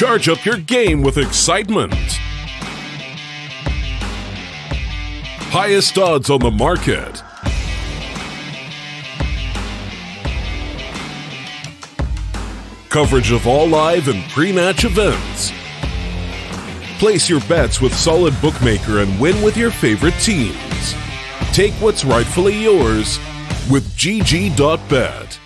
Charge up your game with excitement. Highest odds on the market. Coverage of all live and pre-match events. Place your bets with Solid Bookmaker and win with your favorite teams. Take what's rightfully yours with GG.bet.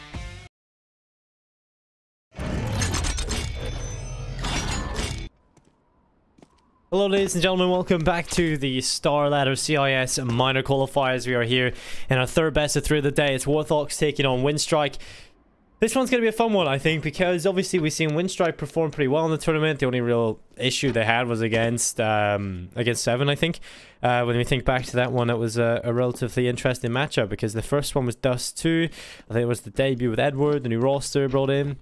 Hello ladies and gentlemen, welcome back to the StarLadder CIS minor qualifiers. We are here in our third best of 3 of the day. It's Warthox taking on Winstrike. This one's going to be a fun one, I think, because obviously we've seen Winstrike perform pretty well in the tournament. The only real issue they had was against 7, I think. When we think back to that one, it was a relatively interesting matchup because the first one was Dust 2. I think it was the debut with Edward, the new roster brought in.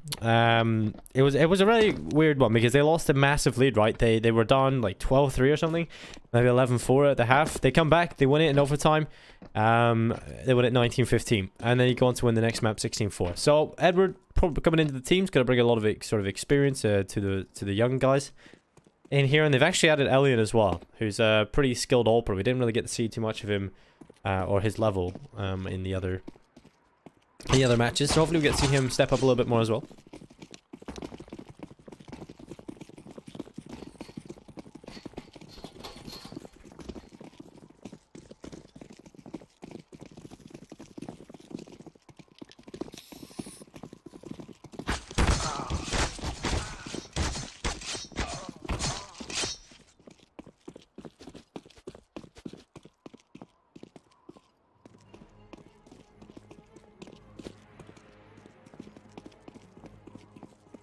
It was a really weird one because they lost a massive lead, right? They were down like 12-3 or something, maybe 11-4 at the half. They come back, they win it in overtime. They win it 19-15, and then you go on to win the next map 16-4. So Edward probably coming into the team's going to bring a lot of sort of experience to the young guys in here, and they've actually added Elian as well, who's a pretty skilled all-pro. We didn't really get to see too much of him or his level in the other matches, so hopefully we get to see him step up a little bit more as well.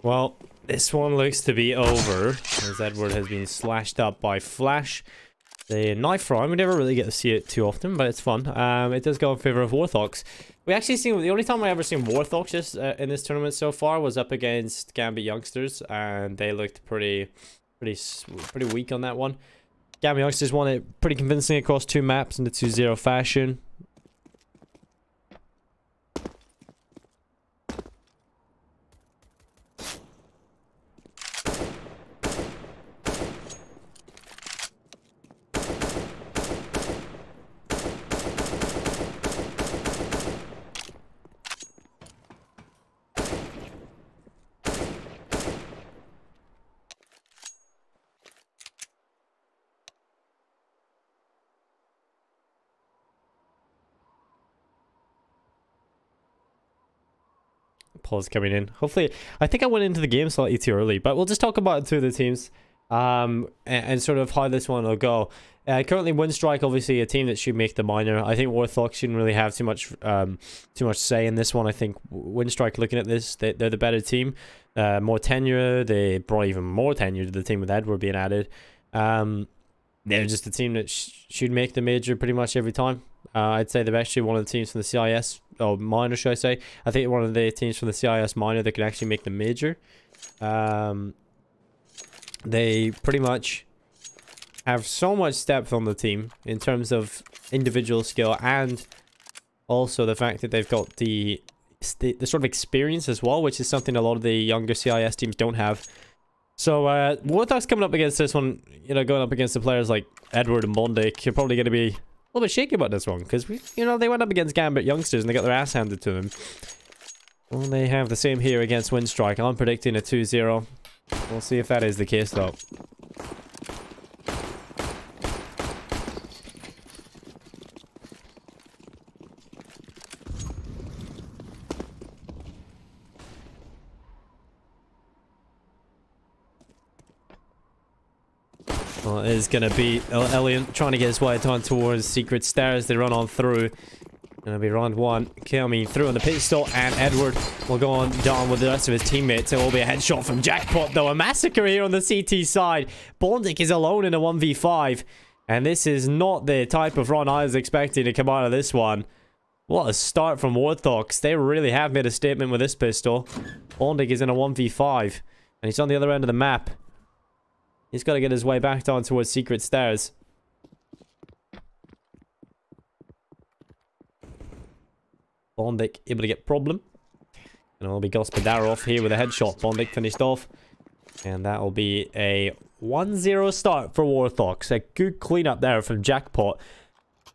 Well, this one looks to be over, as Edward has been slashed up by Flash. The knife round, we never really get to see it too often, but it's fun. It does go in favor of Warthox. We actually seen, the only time I ever seen Warthox in this tournament so far was up against Gambit Youngsters, and they looked pretty weak on that one. Gambit Youngsters won it pretty convincingly across 2 maps in the 2-0 fashion. Paul's coming in. Hopefully, I think I went into the game slightly too early, but we'll just talk about 2 of the teams and sort of how this one will go. Currently, Winstrike, obviously a team that should make the minor. I think Warthox shouldn't really have too much say in this one. I think Winstrike, looking at this, they're the better team. More tenure. They brought even more tenure to the team with Edward being added. They're just a team that should make the major pretty much every time. I'd say they're actually one of the teams from the CIS, or minor, should I say. I think one of the teams from the CIS minor that can actually make the major. They pretty much have so much depth on the team in terms of individual skill, and also the fact that they've got the sort of experience as well, which is something a lot of the younger CIS teams don't have. So, Warthox coming up against this one, you know, going up against the players like Edward and Bondic, you're probably going to be a little bit shaky about this one, because, they went up against Gambit Youngsters and they got their ass handed to them. Well, they have the same here against Winstrike. I'm predicting a 2-0. We'll see if that is the case, though. Well, it is going to be Elian trying to get his way down towards Secret Stairs. They run on through. Going to be round 1. Coming through on the pistol, and Edward will go on down with the rest of his teammates. It will be a headshot from Jackpot, though. A massacre here on the CT side. Bondic is alone in a 1v5. And this is not the type of run I was expecting to come out of this one. What a start from Warthox. They really have made a statement with this pistol. Bondic is in a 1v5. And he's on the other end of the map. He's got to get his way back down towards Secret Stairs. Bondic able to get problem. And it'll be Gospodarov here with a headshot. Bondic finished off. And that will be a 1-0 start for Warthox. A good cleanup there from Jackpot.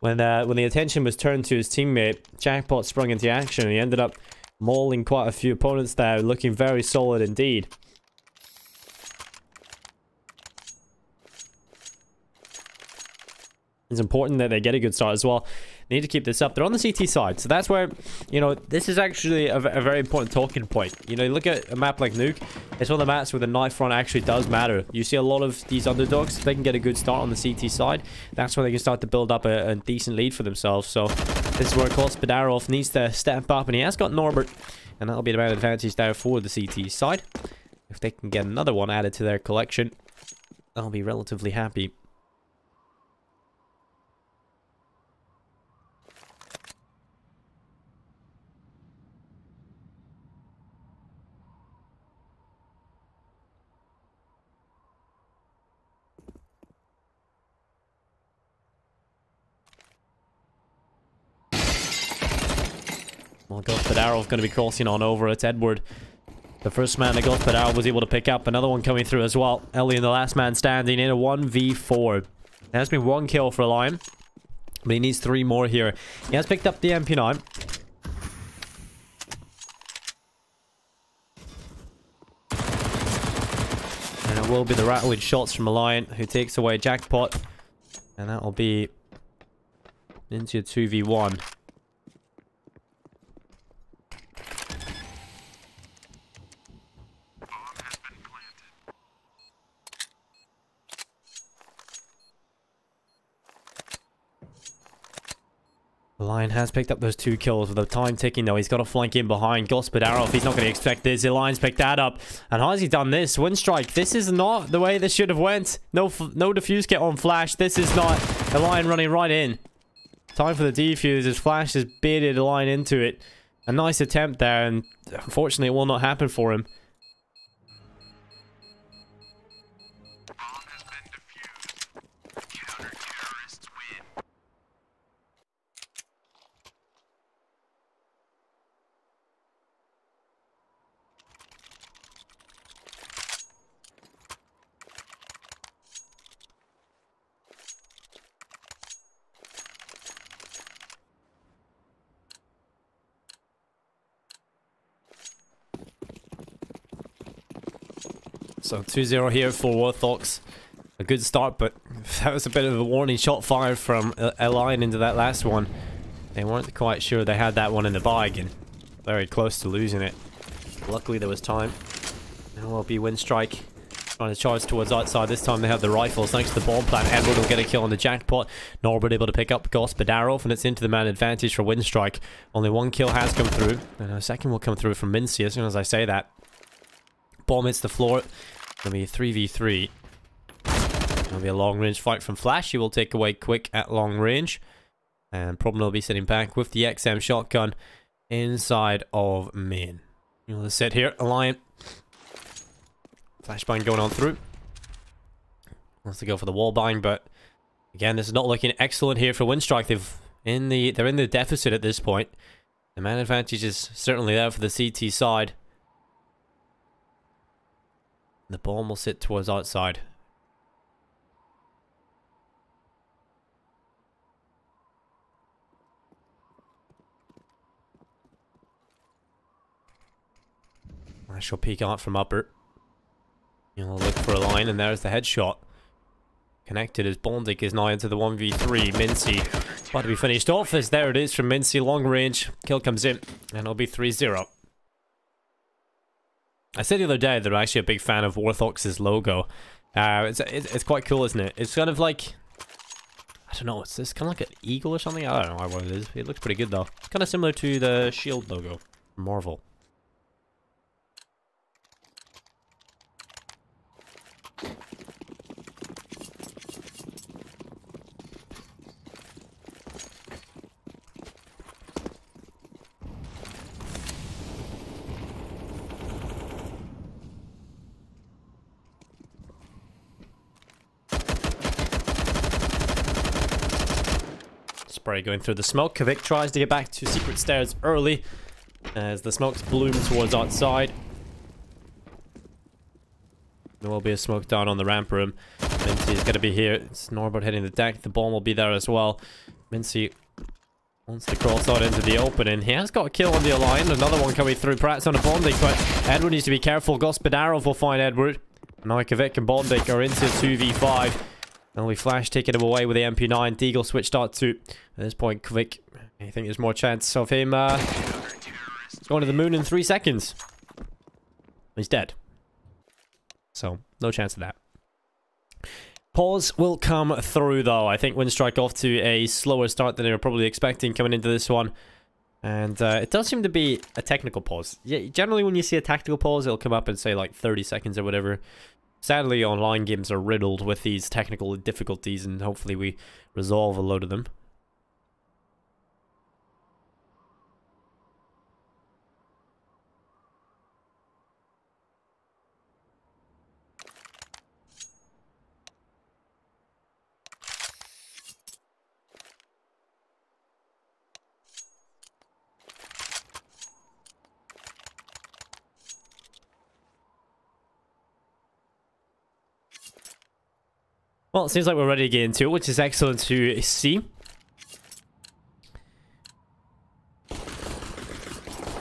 When the attention was turned to his teammate, Jackpot sprung into action and he ended up mauling quite a few opponents there, looking very solid indeed. It's important that they get a good start as well. They need to keep this up. They're on the CT side, so that's where, you know, this is actually a very important talking point. You know, you look at a map like Nuke, it's one of the maps where the knife front actually does matter. You see a lot of these underdogs, if they can get a good start on the CT side, that's where they can start to build up a decent lead for themselves. So this is where Gospodarov needs to step up, and he has got Norbert, and that'll be the main advantage there for the CT side. If they can get another one added to their collection, I'll be relatively happy. Well, Gospodarov going to be crossing on over. It's Edward. The first man that Gospodarov was able to pick up. Another one coming through as well. Ellie, the last man standing in a 1v4. There has been one kill for Lion, but he needs 3 more here. He has picked up the MP9. And it will be the rattling shots from Lion who takes away Jackpot. And that will be into a 2v1. The Lion has picked up those 2 kills with the time ticking though. He's got to flank in behind Gospodarov. He's not going to expect this. The Lion's picked that up. And how has he done this? Winstrike. This is not the way this should have went. No defuse kit on Flash. This is not the Lion running right in. Time for the defuse. His Flash has baited the Lion into it. A nice attempt there, and unfortunately it will not happen for him. So 2-0 here for Warthox. A good start, but that was a bit of a warning shot fired from a Lion into that last one. They weren't quite sure they had that one in the bag and very close to losing it. Luckily there was time. Now will be Winstrike trying to charge towards outside. This time they have the rifles thanks to the bomb plant. Edward will get a kill on the Jackpot. Norbert able to pick up Gospodarov, and it's into the man advantage for Winstrike. Only 1 kill has come through, and a second will come through from Mincy as soon as I say that. Bomb hits the floor. It'll be a 3v3. It'll be a long range fight from Flash. He will take away Quick at long range. And Problem will be sitting back with the XM shotgun inside of main. You want to sit here, Alliant. Flashbang going on through. Wants to go for the wallbang, but again, this is not looking excellent here for Winstrike. They're in the deficit at this point. The man advantage is certainly there for the CT side. The bomb will sit towards outside. I shall peek out from upper. You'll look for a line, and there's the headshot. Connected as Bondic is now into the 1v3. Mincy about to be finished off as there it is from Mincy. Long range. Kill comes in, and it'll be 3-0. I said the other day that I'm actually a big fan of Warthox's logo. It's quite cool, isn't it? It's kind of like, I don't know, it's kind of like an eagle or something. I don't know what it is. It looks pretty good though. It's kind of similar to the Shield logo from Marvel. Spray going through the smoke. Kavik tries to get back to secret stairs early as the smokes bloom towards outside. There will be a smoke down on the ramp room. Mincy's going to be here. It's Norbert hitting the deck. The bomb will be there as well. Mincy wants to cross out into the opening. He has got a kill on the Alliant. Another one coming through. Pratt's on a Bondik, but Edward needs to be careful. Gospodarov will find Edward. Noikovic and Bondik are into 2v5. And we flash taking him away with the MP9. Deagle switched out to, at this point, Kvik. I think there's more chance of him going to the moon in 3 seconds. He's dead. So, no chance of that. Pause will come through, though. I think Winstrike off to a slower start than they were probably expecting coming into this one. And it does seem to be a technical pause. Yeah, generally when you see a tactical pause, it'll come up and say like 30 seconds or whatever. Sadly, online games are riddled with these technical difficulties, and hopefully we resolve a load of them. Well, it seems like we're ready to get into it, which is excellent to see.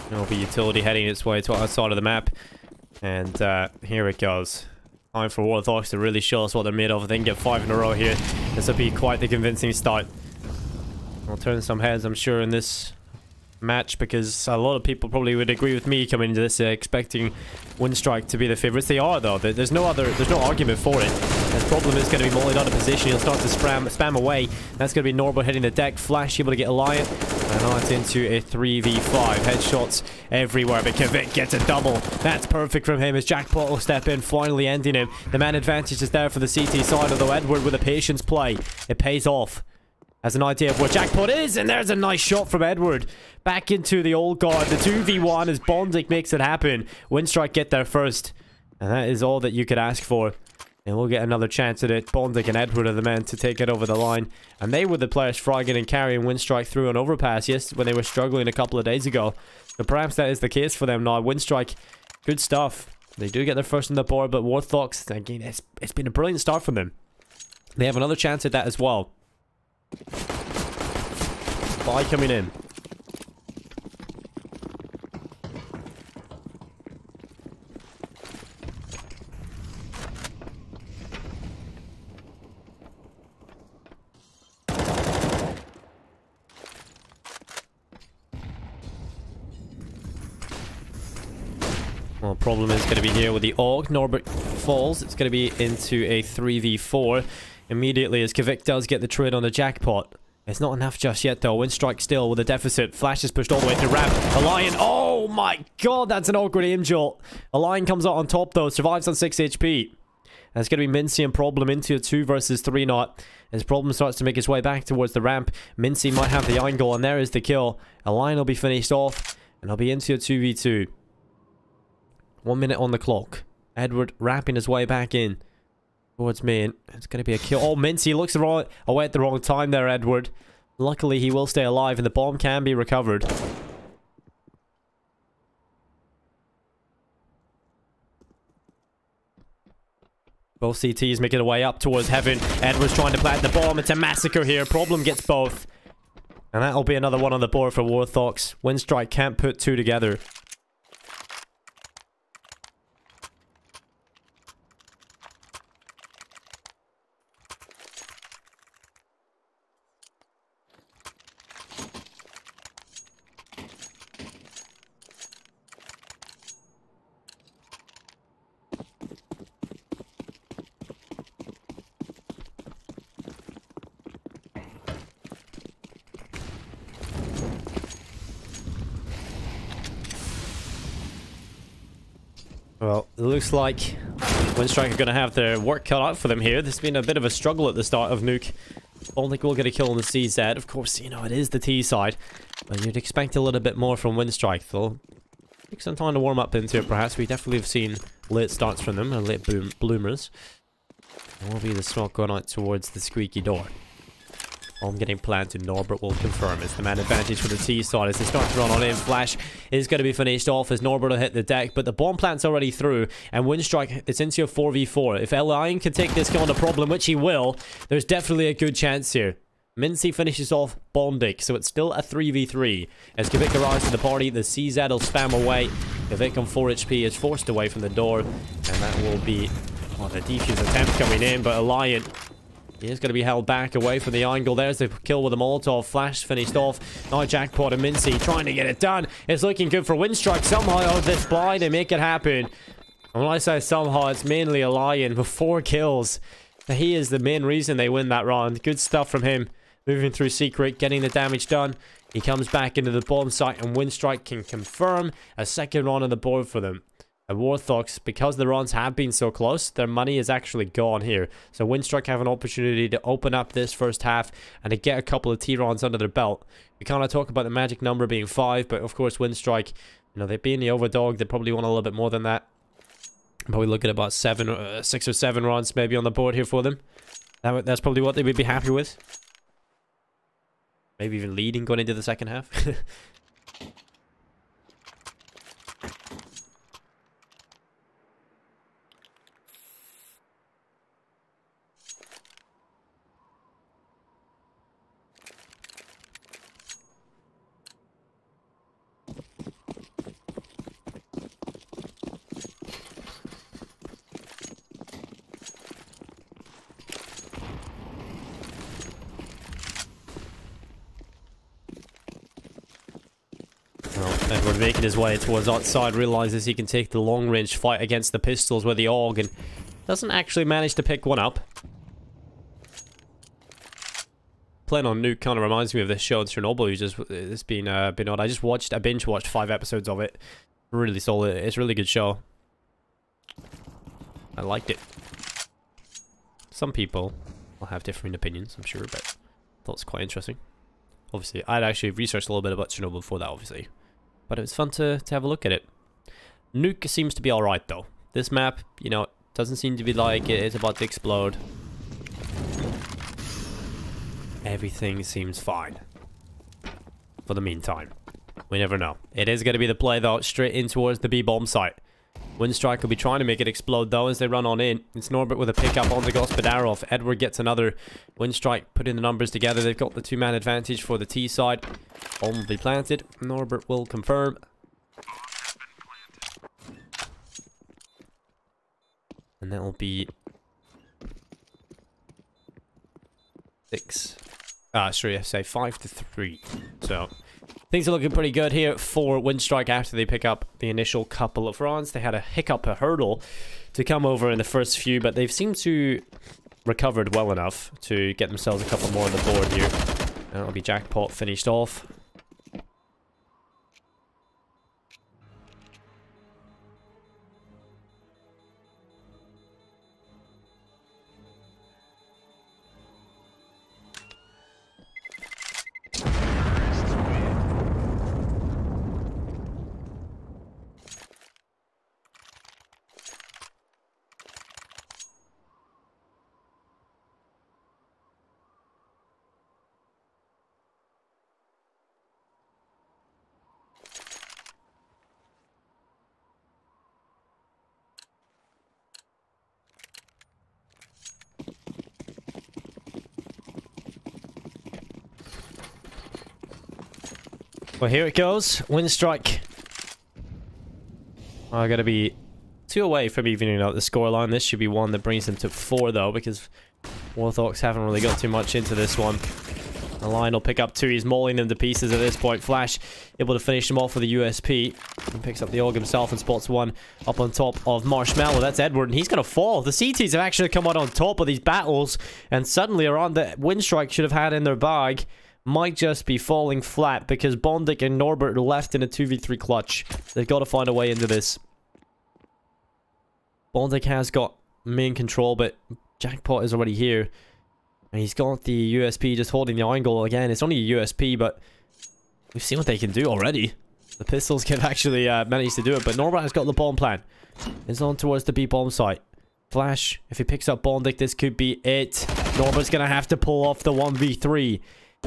There'll be utility heading its way to outside of the map. And here it goes. Time for Warthox to really show us what they're made of. They can get 5 in a row here. This will be quite the convincing start. I'll turn some heads, I'm sure, in this match, because a lot of people probably would agree with me coming into this expecting Winstrike to be the favorites. They are, though. There's no argument for it. His problem is going to be Molly out of position. He'll start to spam away. That's going to be Norbert hitting the deck. Flash able to get Alliant. And now it's into a 3v5. Headshots everywhere, but Kvik gets a double. That's perfect from him as Jackpot will step in, finally ending him. The man advantage is there for the CT side, although Edward with a patience play. It pays off. Has an idea of where Jackpot is, and there's a nice shot from Edward. Back into the old guard. The 2v1 as Bondik makes it happen. Winstrike get there first. And that is all that you could ask for. And we'll get another chance at it. Bondik and Edward are the men to take it over the line. And they were the players fragging and carrying Winstrike through an overpass, yes, when they were struggling a couple of days ago. So perhaps that is the case for them now. Winstrike, good stuff. They do get their first on the board, but Warthox, again, it's been a brilliant start from them. They have another chance at that as well. Spy coming in. Well, problem is going to be here with the AUG. Norbert falls. It's going to be into a 3v4 immediately as Kvik does get the trade on the Jackpot. It's not enough just yet, though. Winstrike still with a deficit. Flash is pushed all the way to ramp. Alliant. Oh my god, that's an awkward aim jolt. Alliant comes out on top, though. Survives on 6 HP. And it's going to be Mincy and Problem into a 2 versus 3 knot. As Problem starts to make his way back towards the ramp. Mincy might have the angle, and there is the kill. Alliant will be finished off, and he'll be into a 2v2. 1 minute on the clock. Edward wrapping his way back in towards me. It's going to be a kill. Oh, Mincy looks away at the wrong time there, Edward. Luckily, he will stay alive, and the bomb can be recovered. Both CTs making their way up towards heaven. Edward's trying to plant the bomb. It's a massacre here. Problem gets both. And that'll be another one on the board for Warthox. Winstrike can't put 2 together. Well, it looks like Winstrike are going to have their work cut out for them here. There's been a bit of a struggle at the start of Nuke. Only will get a kill on the CZ. Of course, you know, it is the T side. But you'd expect a little bit more from Winstrike, though. Take some time to warm up into it, perhaps. We definitely have seen late starts from them, and late bloomers. There will be the smoke going out towards the squeaky door. Bomb getting planted. Norbert will confirm. It's the man advantage for the T side as they start to run on in. Flash is going to be finished off as Norbert will hit the deck, but the bomb plant's already through, and Winstrike, it's into a 4v4. If Lion can take this on a problem, which he will, there's definitely a good chance here. Mincy finishes off Bondic, so it's still a 3v3. As Kavik arrives to the party, the CZ will spam away. Kavik on 4 HP is forced away from the door, and that will be the defuse attempt coming in, but Lion, he is going to be held back away from the angle. There's the kill with the Molotov. Flash finished off. Now Jackpot and Mincy trying to get it done. It's looking good for Winstrike. Somehow out of this blind, they make it happen. And when I say somehow, it's mainly a Lion with 4 kills. He is the main reason they win that round. Good stuff from him. Moving through Secret, getting the damage done. He comes back into the bomb site, and Winstrike can confirm a second run on the board for them. And Warthox, because the runs have been so close, their money is actually gone here. So Winstrike have an opportunity to open up this first half and to get a couple of T-runs under their belt. We kind of talk about the magic number being 5, but of course Winstrike, you know, they've been the overdog. They probably want a little bit more than that. Probably look at about 6 or 7 runs maybe on the board here for them. That's probably what they would be happy with. Maybe even leading going into the second half. Edward making his way towards outside, realizes he can take the long range fight against the pistols with the AUG and doesn't actually manage to pick one up. Playing on Nuke kind of reminds me of this show in Chernobyl. It's been on. I binge watched 5 episodes of it. Really solid. It's a really good show. I liked it. Some people will have different opinions, I'm sure, but I thought it was quite interesting. Obviously, I'd actually researched a little bit about Chernobyl before that, obviously. But it was fun to have a look at it. Nuke seems to be alright, though. This map, you know, doesn't seem to be like it's about to explode. Everything seems fine. For the meantime. We never know. It is going to be the play, though, straight in towards the B-bomb site. Winstrike will be trying to make it explode, though, as they run on in. It's Norbert with a pickup on the Gospodarov. Edward gets another. Winstrike putting the numbers together. They've got the 2-man advantage for the T side. Bomb will be planted. Norbert will confirm. And that will be 6. Sorry, I say 5-3. So things are looking pretty good here for Winstrike after they pick up the initial couple of runs. They had a hurdle to come over in the first few, but they've seemed to recovered well enough to get themselves a couple more on the board here. And it'll be Jackpot finished off. Well, here it goes. Winstrike are going to be 2 away from evening out the scoreline. This should be one that brings them to 4, though, because Warthox haven't really got too much into this one. The line will pick up 2. He's mauling them to pieces at this point. Flash able to finish him off with a USP. And picks up the AUG himself and spots one up on top of Marshmallow. That's Edward, and he's going to fall. The CTs have actually come out on top of these battles, and suddenly around the Winstrike should have had in their bag might just be falling flat because Bondic and Norbert are left in a 2v3 clutch. They've got to find a way into this. Bondic has got main control, but Jackpot is already here. And he's got the USP just holding the angle again. It's only a USP, but we've seen what they can do already. The pistols can actually manage to do it, but Norbert has got the bomb plan. It's on towards the B-bomb site. Flash, if he picks up Bondic, this could be it. Norbert's going to have to pull off the 1v3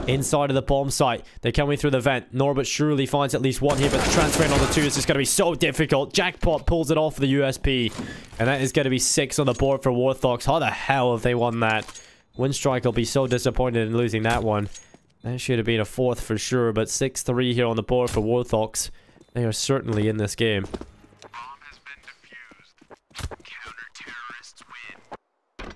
inside of the bomb site. They're coming through the vent. Norbert surely finds at least one here, but transferring on the 2 is just going to be so difficult. Jackpot pulls it off the USP, and that is going to be 6 on the board for Warthox. How the hell have they won that? Winstrike will be so disappointed in losing that one. That should have been a 4th for sure, but 6-3 here on the board for Warthox. They are certainly in this game. Bomb has been defused. Counter-terrorists win.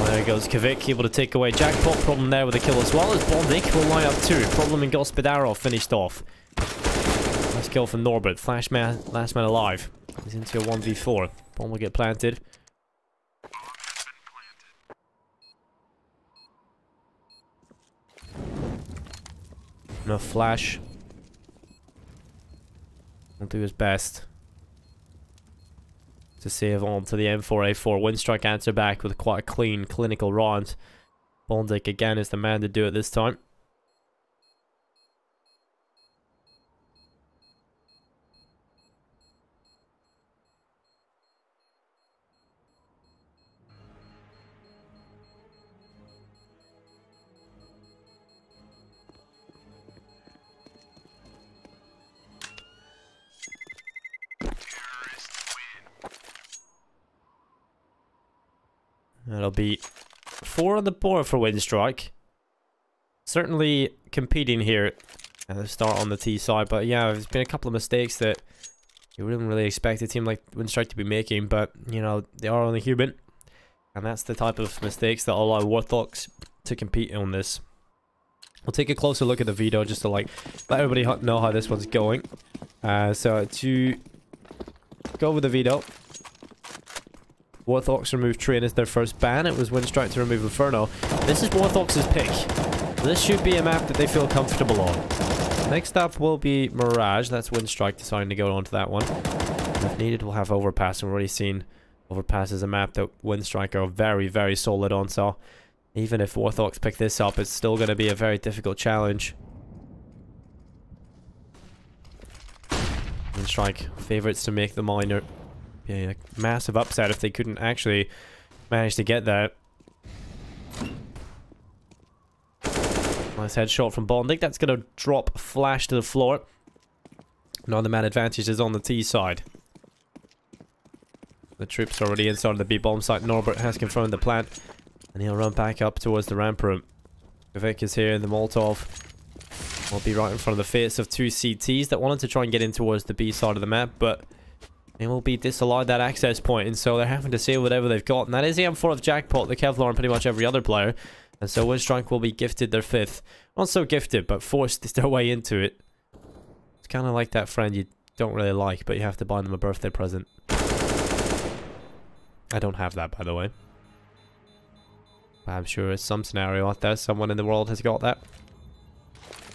There goes Kvik, able to take away Jackpot. Problem there with the kill as well as Bondik will line up too. Problem and Gospodarov finished off. Nice kill from Norbert. Last man alive. He's into a 1v4. Bomb will get planted. No flash. Will do his best to save on to the M4A4. Winstrike answer back with quite a clean, clinical round. Bondik again is the man to do it this time. That'll be 4 on the board for Winstrike. Certainly competing here at the start on the T side, but yeah, there's been a couple of mistakes that you wouldn't really expect a team like Winstrike to be making, but you know, they are only human, and that's the type of mistakes that allow Warthox to compete on this. We'll take a closer look at the video just to like let everybody know how this one's going. So to go over the video, Warthox removed Train as their first ban. It was Winstrike to remove Inferno. This is Warthox's pick. This should be a map that they feel comfortable on. Next up will be Mirage. That's Winstrike deciding to go on to that one. If needed, we'll have Overpass. We've already seen Overpass as a map that Winstrike are very, very solid on. So even if Warthox pick this up, it's still going to be a very difficult challenge. Winstrike favorites to make the minor. Yeah, massive upset if they couldn't actually manage to get that. Nice headshot from Bondik. That's going to drop Flash to the floor. Now the man advantage is on the T side. The troops are already inside of the B bomb site. Norbert has confirmed the plant, and he'll run back up towards the ramp room. Kvik is here in the Molotov. Will be right in front of the face of 2 CTs that wanted to try and get in towards the B side of the map, but they will be disallowed that access point, and so they're having to save whatever they've got, and that is the M4 of Jackpot, the Kevlar, and pretty much every other player. And so Winstrike will be gifted their 5th. Not so gifted, but forced their way into it. It's kind of like that friend you don't really like, but you have to buy them a birthday present. I don't have that, by the way. But I'm sure it's some scenario out there. Someone in the world has got that.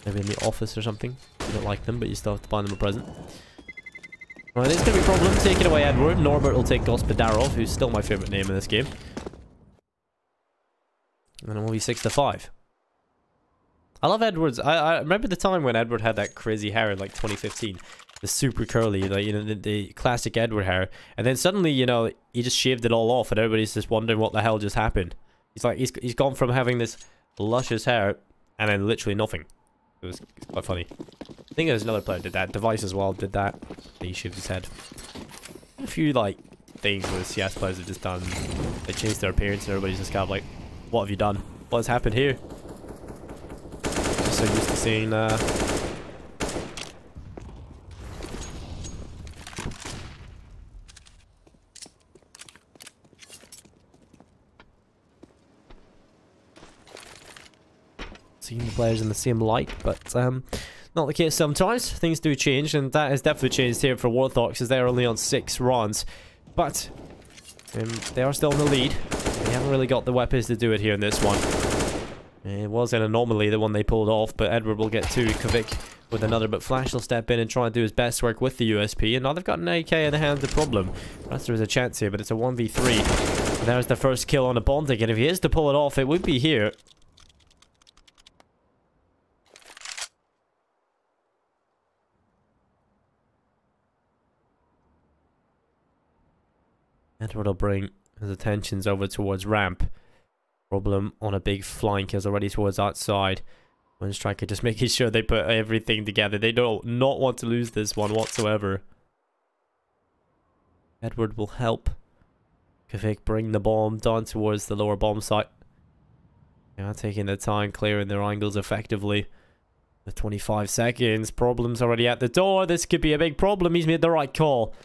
Maybe in the office or something. You don't like them, but you still have to buy them a present. Right, it's going to be a problem. Taking away Edward. Norbert will take Gospodarov, who's still my favourite name in this game. And then it will be 6-5. I love Edwards. I remember the time when Edward had that crazy hair in like 2015. The super curly, like, you know, the classic Edward hair. And then suddenly, you know, he just shaved it all off and everybody's just wondering what the hell just happened. He's like, he's gone from having this luscious hair and then literally nothing. It's quite funny. I think there's another player did that. Device as well did that. He shaved his head. A few like things where CS players have just done. They changed their appearance and everybody's just kind of like, what have you done? What has happened here? Just so used to seeing seeing the players in the same light, but not the case sometimes. Things do change, and that has definitely changed here for Warthox, as they're only on 6 runs. But they are still in the lead. They haven't really got the weapons to do it here in this one. It was an anomaly, the one they pulled off, but Edward will get to Kvik with another, but Flash will step in and try and do his best work with the USP, and now they've got an AK in the hand, the problem. Perhaps there is a chance here, but it's a 1v3. And there's the first kill on a Bondic, and if he is to pull it off, it would be here. Edward will bring his attentions over towards ramp. Problem on a big flank is already towards outside. Winstrike just making sure they put everything together. They do not want to lose this one whatsoever. Edward will help Kvik bring the bomb down towards the lower bomb site. Yeah, taking the time, clearing their angles effectively. The 25 seconds. Problem's already at the door. This could be a big problem. He's made the right call.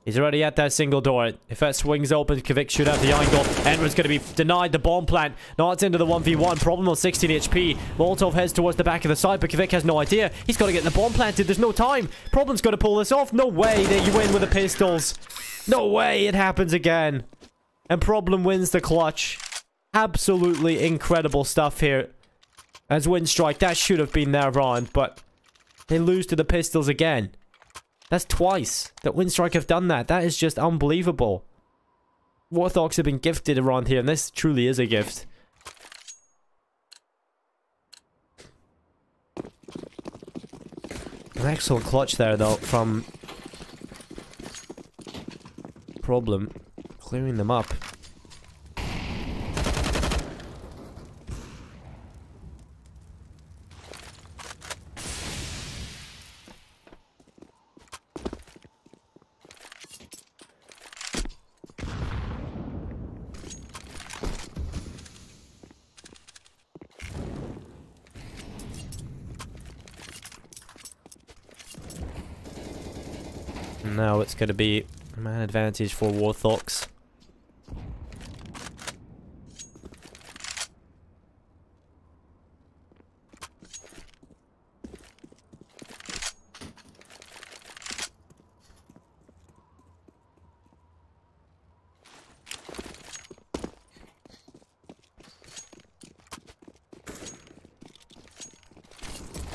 He's already at that single door. If that swings open, Kvik should have the angle. Edward's going to be denied the bomb plant. Now it's into the 1v1. Problem on 16 HP. Molotov heads towards the back of the site, but Kvik has no idea. He's got to get the bomb planted. There's no time. Problem's going to pull this off. No way that you win with the pistols. No way it happens again. And Problem wins the clutch. Absolutely incredible stuff here. As Winstrike, that should have been their round, but they lose to the pistols again. That's twice that Winstrike have done that. That is just unbelievable. Warthox have been gifted around here, and this truly is a gift. An excellent clutch there, though, from Problem. Clearing them up. Now it's going to be a man advantage for Warthox.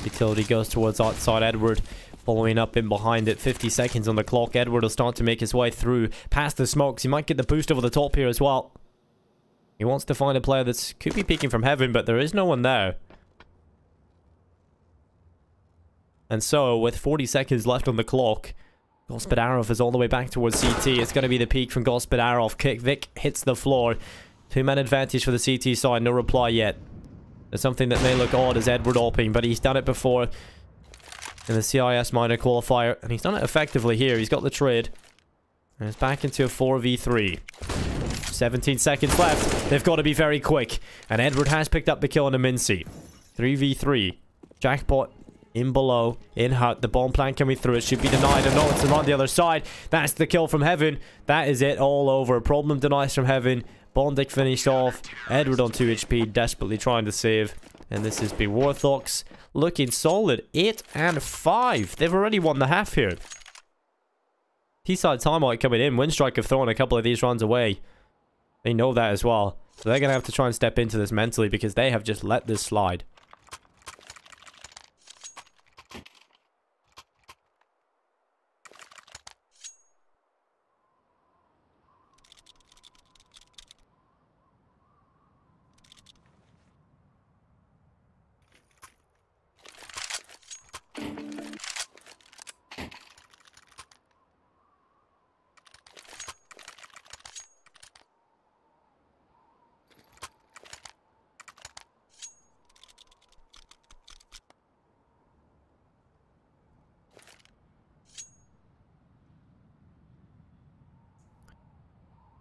Utility goes towards outside Edward. Following up in behind it, 50 seconds on the clock. Edward will start to make his way through past the smokes. He might get the boost over the top here as well. He wants to find a player that could be peeking from heaven, but there is no one there. And so, with 40 seconds left on the clock, Gospodarov is all the way back towards CT. It's going to be the peek from Gospodarov. Kvik hits the floor. 2-man advantage for the CT side. No reply yet. There's something that may look odd as Edward AWPing, but he's done it before in the CIS minor qualifier, and he's done it effectively here. He's got the trade, and it's back into a 4v3. 17 seconds left. They've got to be very quick, and Edward has picked up the kill on a Mincy. 3v3. Jackpot in below, in hut. The bomb plant coming through. It should be denied, and no, it's on the other side. That's the kill from heaven. That is it, all over. Problem denies from heaven. Bondic finished off. Edward on 2 HP, desperately trying to save. And this has been Warthox looking solid. 8 and 5. They've already won the half here. T-side timeout coming in. Winstrike have thrown a couple of these runs away. They know that as well. So they're going to have to try and step into this mentally, because they have just let this slide.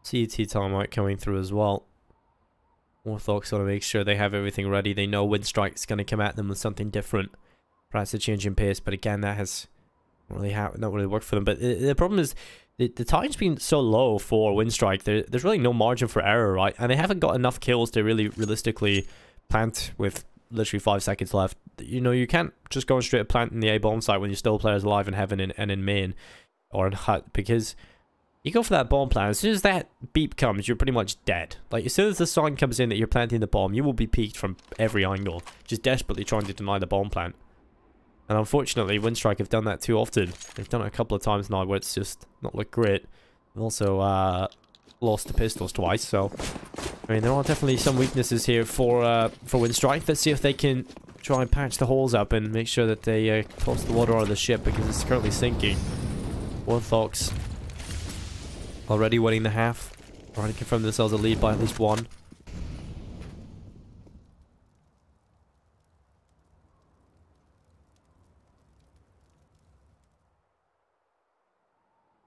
CT timeout coming through as well. Warthox want to make sure they have everything ready. They know Winstrike's going to come at them with something different. Perhaps a change in pace, but again, that has not really worked for them. But the problem is, the time's been so low for Winstrike. There's really no margin for error, right? And they haven't got enough kills to really realistically plant with literally 5 seconds left. You know, you can't just go straight to planting the A-bomb site when you're still players alive in heaven and in main or in hut, because you go for that bomb plant. As soon as that beep comes, you're pretty much dead. Like, as soon as the sign comes in that you're planting the bomb, you will be peeked from every angle, just desperately trying to deny the bomb plant. And unfortunately, Winstrike have done that too often. They've done it a couple of times now where it's just not looked great. They've also lost the pistols twice, so I mean, there are definitely some weaknesses here for Winstrike. Let's see if they can try and patch the holes up and make sure that they toss the water out of the ship, because it's currently sinking. Warthox already winning the half. Already confirmed themselves a lead by at least one.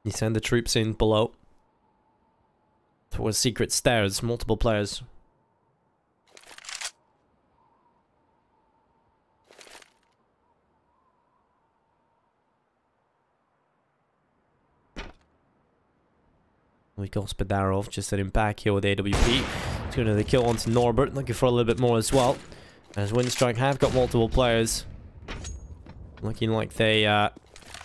You send the troops in below towards secret stairs, multiple players. We got Spadarov just sitting back here with AWP. It's going to the kill onto Norbert, looking for a little bit more as well. As Winstrike have got multiple players. Looking like they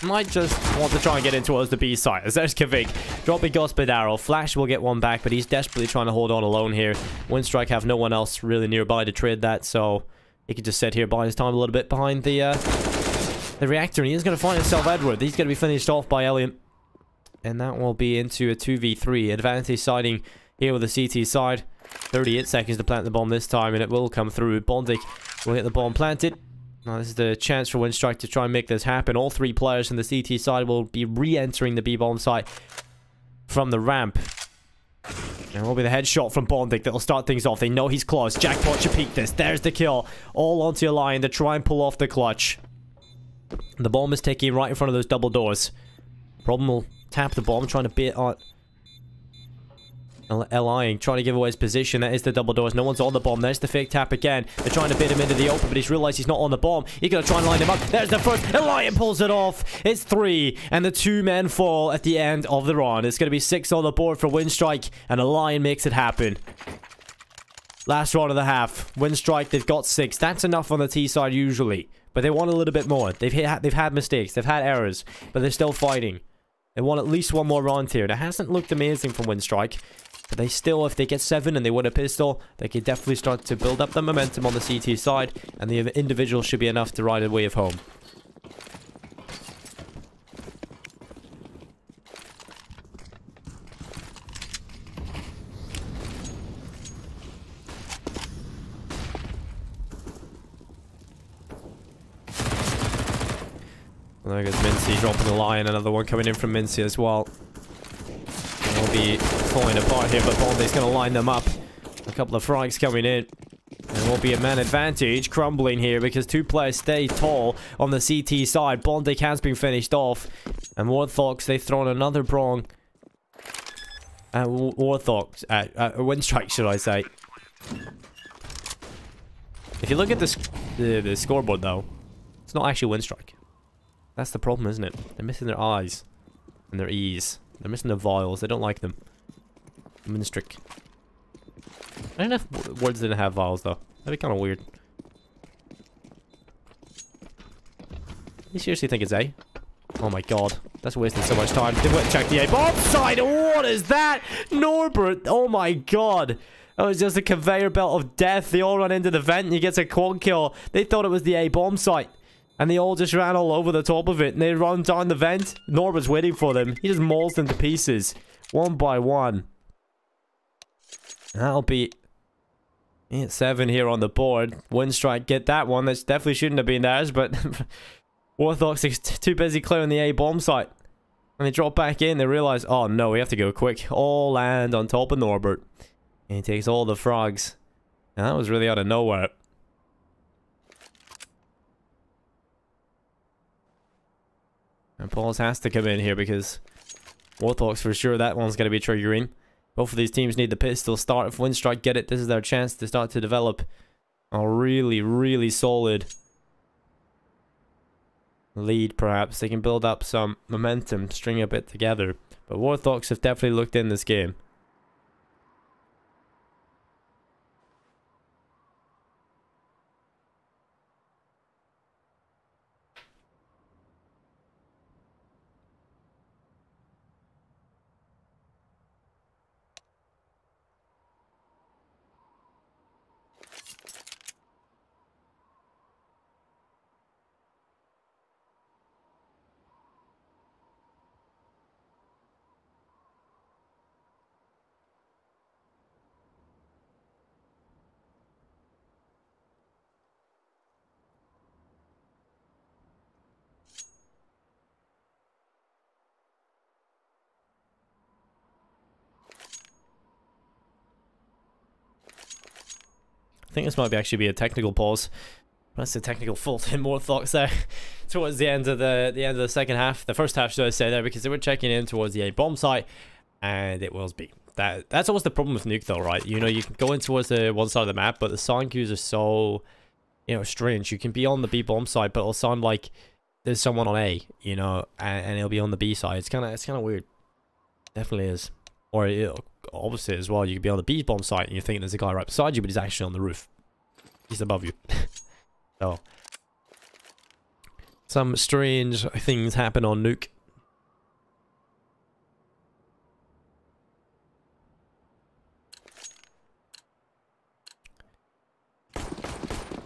might just want to try and get in towards the B side. As there's Kavik dropping Gospodarov. Flash will get one back, but he's desperately trying to hold on alone here. Winstrike have no one else really nearby to trade that, so he can just sit here, buy his time a little bit behind the reactor, and he is going to find himself Edward. He's going to be finished off by Elliot. And that will be into a 2v3. Advantage siding here with the CT side. 38 seconds to plant the bomb this time, and it will come through. Bondik will get the bomb planted. Now this is the chance for Winstrike to try and make this happen. All three players from the CT side will be re-entering the B-bomb site from the ramp. And it will be the headshot from Bondik that will start things off. They know he's close. Jackpot should peek this. There's the kill. All onto a line to try and pull off the clutch. The bomb is ticking right in front of those double doors. Problem will tap the bomb, trying to bait on Lying, trying to give away his position. That is the double doors. No one's on the bomb. There's the fake tap again. They're trying to bait him into the open, but he's realized he's not on the bomb. He's going to try and line him up. There's the first. Lion pulls it off. It's 3, and the 2 men fall at the end of the round. It's going to be 6 on the board for Winstrike, and Lion makes it happen. Last round of the half. Winstrike, they've got 6. That's enough on the T side usually, but they want a little bit more. They've had mistakes. They've had errors, but they're still fighting. They want at least one more round here. It hasn't looked amazing from Winstrike, but they still, if they get 7 and they win a pistol, they can definitely start to build up the momentum on the CT side, and the individual should be enough to ride a wave home. There goes Mincy dropping the Lion. Another one coming in from Mincy as well. They'll be falling apart here, but Bondik's going to line them up. A couple of frags coming in. There will be a man advantage crumbling here because 2 players stay tall on the CT side. Bondik has been finished off. And Warthox, they've thrown another prong at Warthox. Winstrike, should I say. If you look at the scoreboard, though, it's not actually Winstrike. That's the problem, isn't it? They're missing their eyes and their E's. They're missing their vowels. They don't like them. Winstrike. I don't know if words didn't have vowels, though. That'd be kind of weird. You seriously think it's A? Oh my god. That's wasting so much time. They went and checked the A. Bomb side! What is that? Norbert! Oh my god. That was just a conveyor belt of death. They all run into the vent and he gets a quad kill. They thought it was the A bomb site. And they all just ran all over the top of it. And they run down the vent. Norbert's waiting for them. He just mauls them to pieces. 1 by 1. And that'll be 7 here on the board. Winstrike get that one. That definitely shouldn't have been theirs. But Warthox is too busy clearing the A bomb site. And they drop back in. They realize, oh no, we have to go quick. All land on top of Norbert. And he takes all the frogs. And that was really out of nowhere. And Pauls has to come in here because Warthox for sure, that one's going to be triggering. Both of these teams need the pistol start. If Winstrike get it, this is their chance to start to develop a really, really solid lead, perhaps. They can build up some momentum, string a bit together. But Warthox have definitely looked in this game. I think this might actually be a technical pause. That's a technical fault in Warthox there towards the end of the second half. The first half, should I say, there, because they were checking in towards the A bomb site, and it was B. That's always the problem with Nuke, though, right? You know, you can go in towards the one side of the map, but the sound cues are so, you know, strange. You can be on the B bomb site, but it'll sound like there's someone on A, you know, and it'll be on the B side. It's kind of weird. Definitely is. Or opposite as well. You could be on the B bomb site and you think there's a guy right beside you, but he's actually on the roof. He's above you. So some strange things happen on Nuke.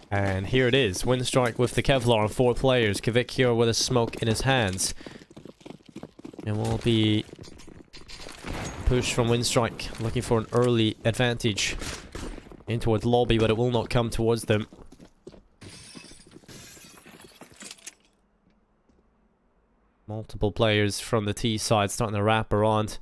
And here it is. Winstrike with the Kevlar on 4 players. Kvik here with a smoke in his hands. And we'll be pushed from Winstrike, looking for an early advantage in towards lobby, but it will not come towards them. Multiple players from the T side starting to wrap around.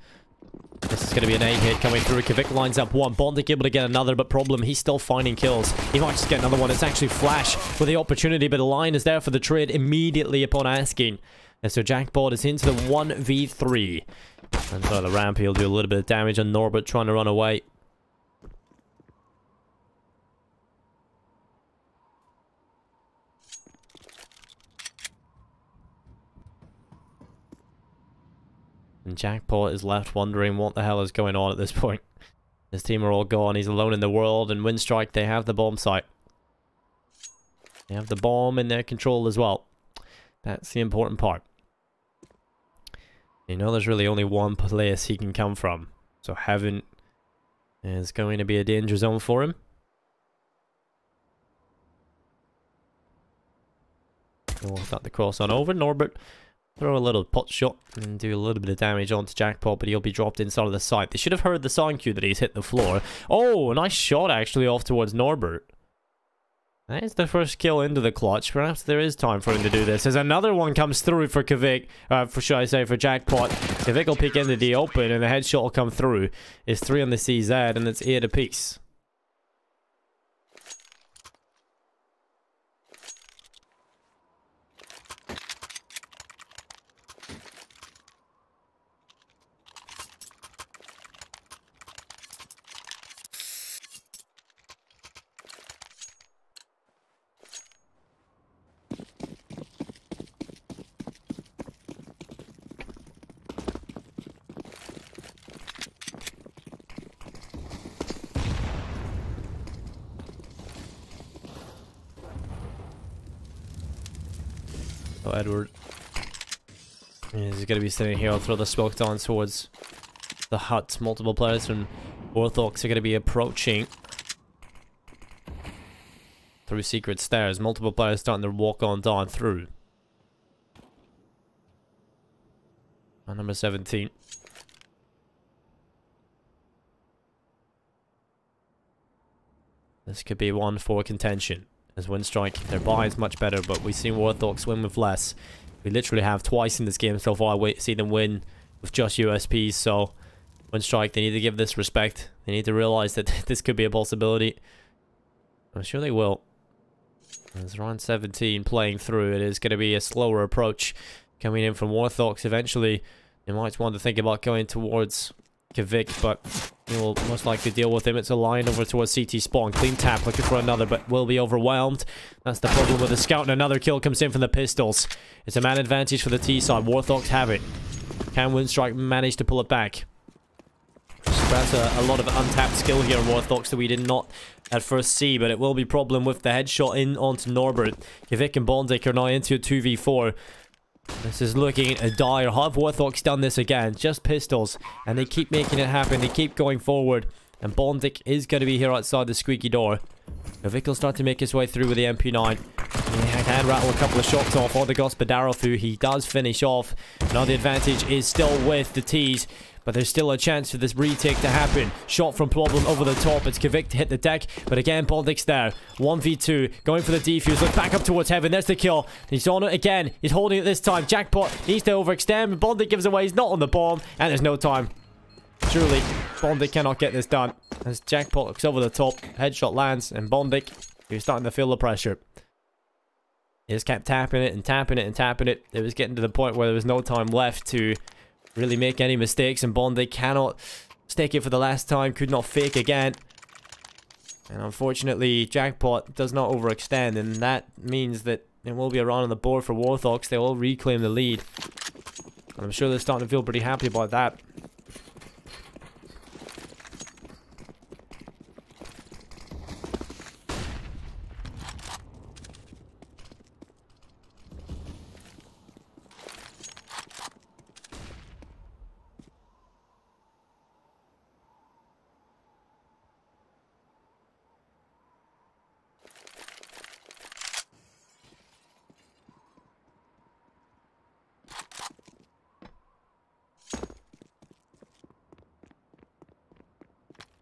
This is going to be an A hit coming through. Kvik lines up one. Bondik able to get another, but problem, he's still finding kills. He might just get another one. It's actually Flash with the opportunity, but the line is there for the trade immediately upon asking. And so Jackpot is into the 1v3. And so the ramp, he'll do a little bit of damage on Norbert trying to run away. And Jackpot is left wondering what the hell is going on at this point. His team are all gone. He's alone in the world. And Winstrike, they have the bomb site. They have the bomb in their control as well. That's the important part. You know, there's really only one place he can come from. So Heaven is going to be a danger zone for him. We'll start the cross on over. Norbert, throw a little pot shot and do a little bit of damage onto Jackpot, but he'll be dropped inside of the site. They should have heard the sound cue that he's hit the floor. Oh, nice shot actually off towards Norbert. That is the first kill into the clutch. Perhaps there is time for him to do this. As another one comes through for Kvik, should I say, for Jackpot. Kvik will peek into the open and the headshot will come through. It's 3 on the CZ and it's 8 apiece. So Edward is going to be sitting here. I'll throw the smoke down towards the hut. Multiple players from Warthox are going to be approaching through secret stairs. Multiple players starting to walk on down through. On number 17. This could be one for contention. As Winstrike, their buy is much better, but we've seen Warthox win with less. We literally have twice in this game so far. We see them win with just USPs, so Winstrike, they need to give this respect. They need to realize that this could be a possibility. I'm sure they will. As round 17 playing through, it is going to be a slower approach coming in from Warthox. Eventually, they might want to think about going towards Kvik, but he will most likely deal with him. It's a line over towards CT spawn. Clean tap, looking for another, but will be overwhelmed. That's the problem with the scout, and another kill comes in from the pistols. It's a man advantage for the T side. Warthox have it. Can Winstrike manage to pull it back? That's a lot of untapped skill here on Warthox that we did not at first see, but it will be a problem with the headshot in onto Norbert. Kvik and Bondik are now into a 2v4. This is looking dire. Have Warthox done this again? Just pistols. And they keep making it happen. They keep going forward. And Bondik is going to be here outside the squeaky door. Kvik will start to make his way through with the MP9. He can rattle a couple of shots off on the Gospodarov, who he does finish off. Now the advantage is still with the T's. But there's still a chance for this retake to happen. Shot from Problem over the top. It's Kvik to hit the deck. But again, Bondik's there. 1v2. Going for the defuse. Look back up towards Heaven. There's the kill. He's on it again. He's holding it this time. Jackpot needs to overextend. Bondik gives away. He's not on the bomb. And there's no time. Surely, Bondic cannot get this done. As Jackpot looks over the top, headshot lands, and Bondic, he's starting to feel the pressure. He just kept tapping it and tapping it and tapping it. It was getting to the point where there was no time left to really make any mistakes, and Bondic cannot stake it for the last time, could not fake again. And unfortunately, Jackpot does not overextend, and that means that there will be a run on the board for Warthox. They will reclaim the lead. And I'm sure they're starting to feel pretty happy about that.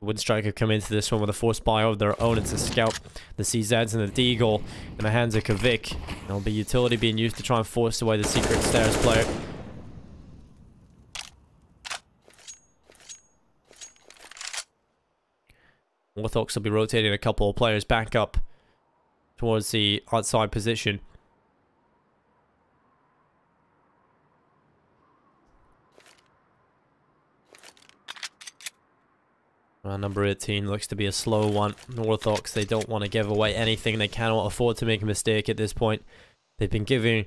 Winstrike have come into this one with a force buy of their own. It's a scout, the CZs and the Deagle in the hands of Kvik. There'll be utility being used to try and force away the secret stairs player. Warthox will be rotating a couple of players back up towards the outside position. Number 18 looks to be a slow one. Warthox, they don't want to give away anything. They cannot afford to make a mistake at this point. They've been giving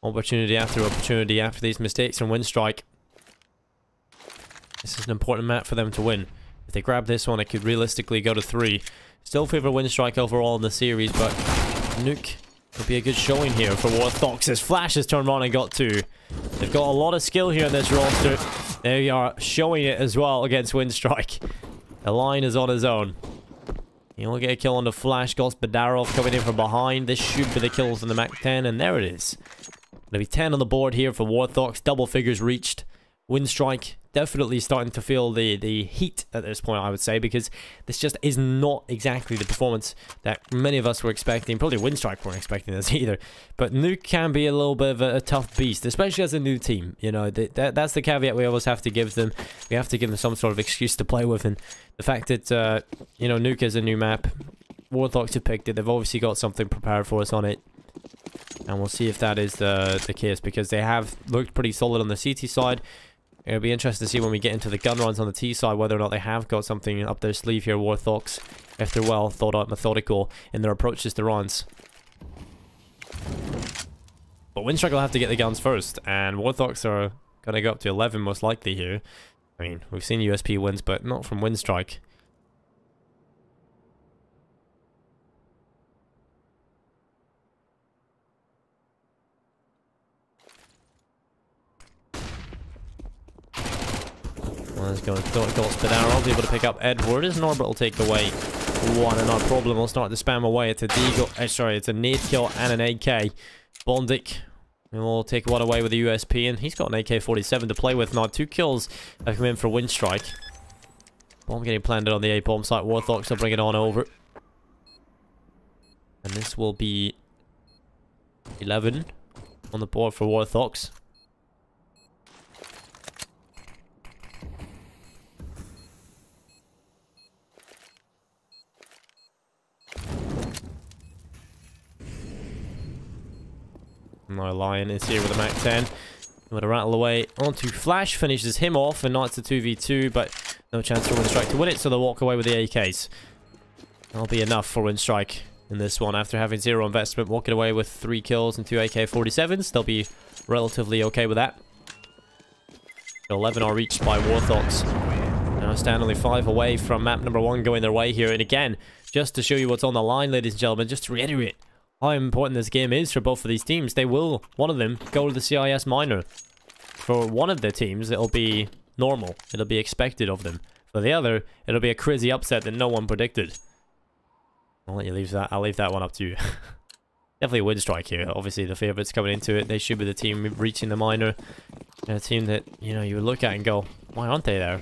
opportunity after these mistakes from Winstrike. This is an important map for them to win. If they grab this one, it could realistically go to 3. Still favor Winstrike overall in the series, but Nuke could be a good showing here for Warthox. His flash has turned on and got 2. They've got a lot of skill here in this roster. They are showing it as well against Winstrike. The line is on his own. He'll get a kill on the flash. Gospodarov coming in from behind. This should be the kills in the Mac 10, and there it is. Gonna be 10 on the board here for Warthox. Double figures reached. Winstrike definitely starting to feel the heat at this point, I would say, because this just is not exactly the performance that many of us were expecting. Probably Winstrike weren't expecting this either. But Nuke can be a little bit of a tough beast, especially as a new team. You know, that's the caveat we always have to give them. We have to give them some sort of excuse to play with, and the fact that, you know, Nuke is a new map, Warthox have picked it, they've obviously got something prepared for us on it. And we'll see if that is the case, because they have looked pretty solid on the CT side. It'll be interesting to see when we get into the gun runs on the T side whether or not they have got something up their sleeve here, Warthox, if they're well thought out, methodical in their approaches to runs. But Winstrike will have to get the guns first, and Warthox are going to go up to 11 most likely here. I mean, we've seen USP wins, but not from Winstrike. Let's go with Gospodarov. I'll be able to pick up Edward as an orbital take away 1, and no problem. We'll start to spam away. It's a Deagle. Sorry, it's a nade kill and an AK. Bondic will take one away with the USP, and he's got an AK-47 to play with now. 2 kills have come in for Winstrike. Bomb getting planted on the A-bomb site. Warthox will bring it on over. And this will be 11 on the board for Warthox. Now Lion is here with a Mac 10. With a rattle away onto Flash, finishes him off, and now it's a 2v2, but no chance for Winstrike to win it, so they'll walk away with the AKs. That'll be enough for Winstrike in this one. After having 0 investment, walking away with 3 kills and 2 AK-47s, they'll be relatively okay with that. 11 are reached by Warthox. Now stand only 5 away from map number 1 going their way here, and again, just to show you what's on the line, ladies and gentlemen, just to reiterate how important this game is for both of these teams. They will, one of them, go to the CIS minor. For one of the teams, it'll be normal. It'll be expected of them. For the other, it'll be a crazy upset that no one predicted. I'll let you leave that. I'll leave that one up to you. Definitely Winstrike here. Obviously, the favourites coming into it. They should be the team reaching the minor. And a team that, you know, you would look at and go, why aren't they there?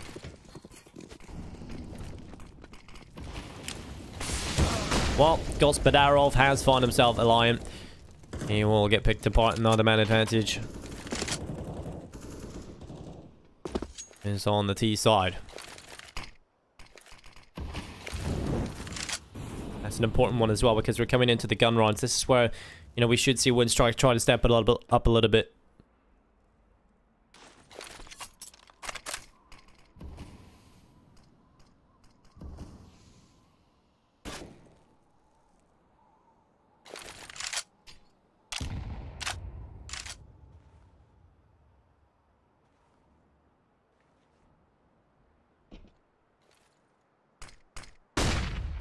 Well, Gospodarov has found himself a Lion. He will get picked apart, another man advantage. is on the T side. That's an important one as well because we're coming into the gun rounds. This is where, you know, we should see Winstrike try to step it a little bit up a little bit.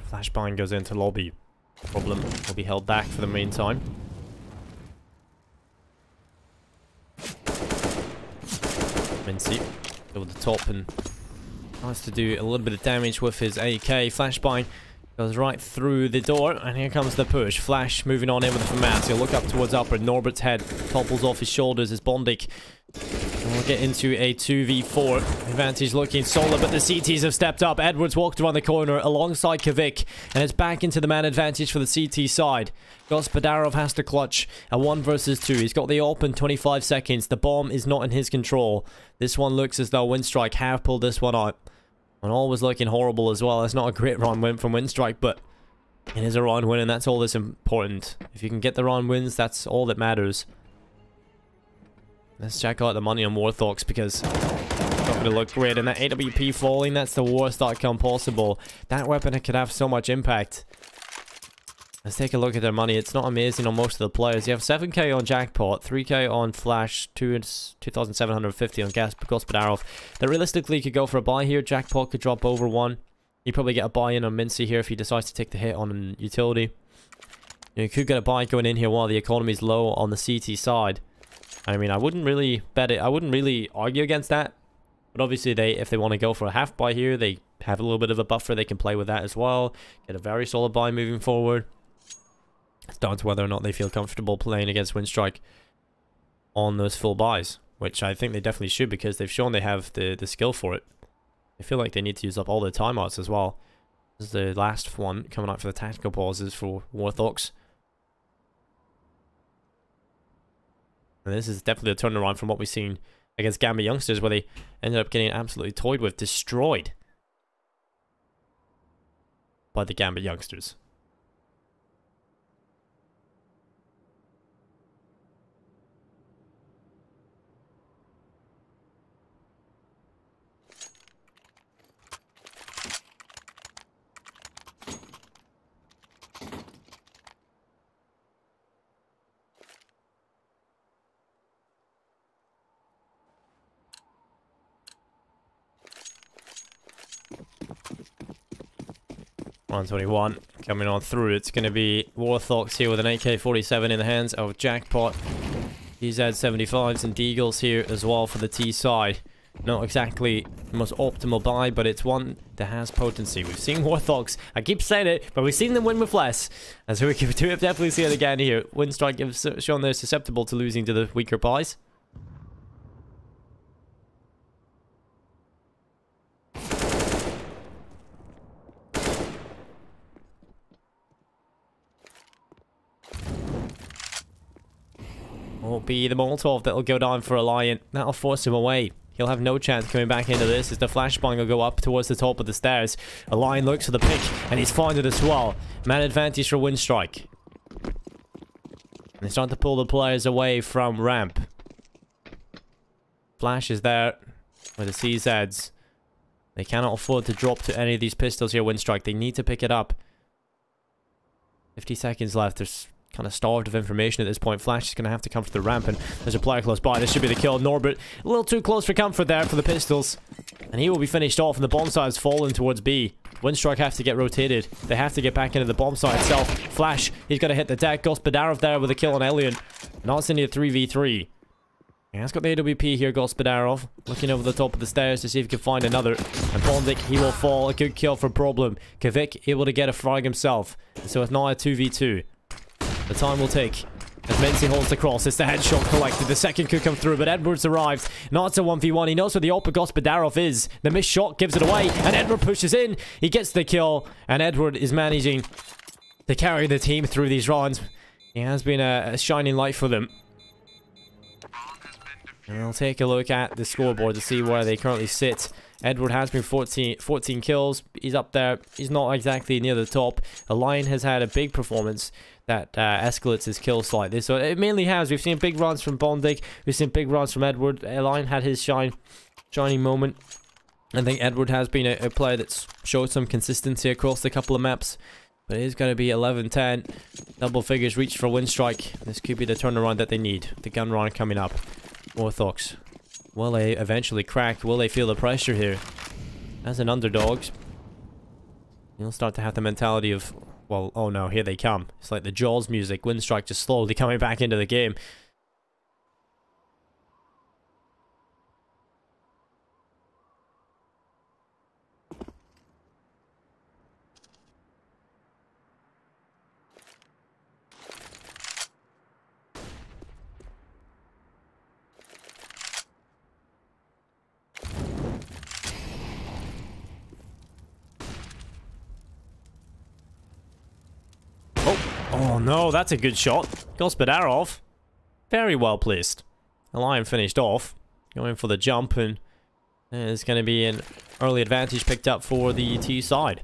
Flashbang goes into lobby. Problem will be held back for the meantime. Mincy over the top and tries to do a little bit of damage with his AK. Flashbang goes right through the door, and here comes the push. Flash moving on in with the FAMAS. He'll look up towards upper. Norbert's head topples off his shoulders as Bondik. And we'll get into a 2v4. Advantage looking solid, but the CTs have stepped up. Edwards walked around the corner alongside Kvik, and it's back into the man advantage for the CT side. Gospodarov has to clutch a 1 versus 2. He's got the AWP in 25 seconds. The bomb is not in his control. This one looks as though Winstrike have pulled this one out. And all was looking horrible as well. It's not a great round win from Winstrike, but it is a round win, and that's all that's important. If you can get the round wins, that's all that matters. Let's check out the money on Warthox because it's not going to look great. And that AWP falling, that's the worst outcome possible. That weapon could have so much impact. Let's take a look at their money. It's not amazing on most of the players. You have 7k on Jackpot, 3k on Flash, 2,750 on Gospodarov. That realistically could go for a buy here. Jackpot could drop over 1. You probably get a buy-in on Mincy here if he decides to take the hit on utility. You could get a buy going in here while the economy is low on the CT side. I mean, I wouldn't really bet it. I wouldn't really argue against that. But obviously, if they want to go for a half buy here, they have a little bit of a buffer. They can play with that as well. Get a very solid buy moving forward. It's down to whether or not they feel comfortable playing against Winstrike on those full buys, which I think they definitely should because they've shown they have the skill for it. I feel like they need to use up all their timeouts as well. This is the last one coming out for the tactical pauses for Warthox. And this is definitely a turnaround from what we've seen against Gambit Youngsters, where they ended up getting absolutely toyed with, destroyed by the Gambit Youngsters. Round 21 coming on through. It's going to be Warthox here with an AK-47 in the hands of Jackpot. He's had 75s and Deagles here as well for the T side. Not exactly the most optimal buy, but it's one that has potency. We've seen Warthox, I keep saying it, but we've seen them win with less. And so we can definitely see it again here. Winstrike have shown they're susceptible to losing to the weaker buys. Will be the Molotov that'll go down for Alliant. That'll force him away. He'll have no chance coming back into this as the flashbang will go up towards the top of the stairs. Alliant looks for the pick, and he's found it as well. Man advantage for Winstrike. And they start to pull the players away from ramp. Flash is there with the CZs. They cannot afford to drop to any of these pistols here, Winstrike. They need to pick it up. 50 seconds left. There's kind of starved of information at this point. Flash is going to have to come to the ramp, and there's a player close by. This should be the kill. Norbert, a little too close for comfort there for the pistols. And he will be finished off, and the bomb site has fallen towards B. Winstrike have to get rotated. They have to get back into the bomb site itself. Flash, he's got to hit the deck. Gospodarov there with a kill on Elliot. Now it's into a 3v3. Yeah, he's got the AWP here, Gospodarov. Looking over the top of the stairs to see if he can find another. And Bondik, he will fall. A good kill for Problem. Kvik able to get a frag himself. So it's now a 2v2. The time will take. As Mincy holds the cross, it's the headshot collected. The second could come through, but Edwards arrives. Now it's a 1v1. He knows where the AWP Gospodarov is. The missed shot gives it away, and Edward pushes in. He gets the kill, and Edward is managing to carry the team through these rounds. He has been a shining light for them. Bomb has been defused. And I'll take a look at the scoreboard to see where they currently sit. Edward has been 14 kills. He's up there. He's not exactly near the top. Lion has had a big performance that escalates his kill slightly. So it mainly has. We've seen big runs from Bondic. We've seen big runs from Edward. Lion had his shining moment. I think Edward has been a player that's showed some consistency across a couple of maps. But it is going to be 11-10. Double figures reached for Winstrike. This could be the turnaround that they need. The gun run coming up. Warthox. Will they eventually crack? Will they feel the pressure here? As an underdog, you'll start to have the mentality of, well, oh no, here they come. It's like the Jaws music. Winstrike just slowly coming back into the game. Oh no, that's a good shot. Gospodarov. Very well placed. The Lion finished off. Going for the jump, and there's going to be an early advantage picked up for the T side.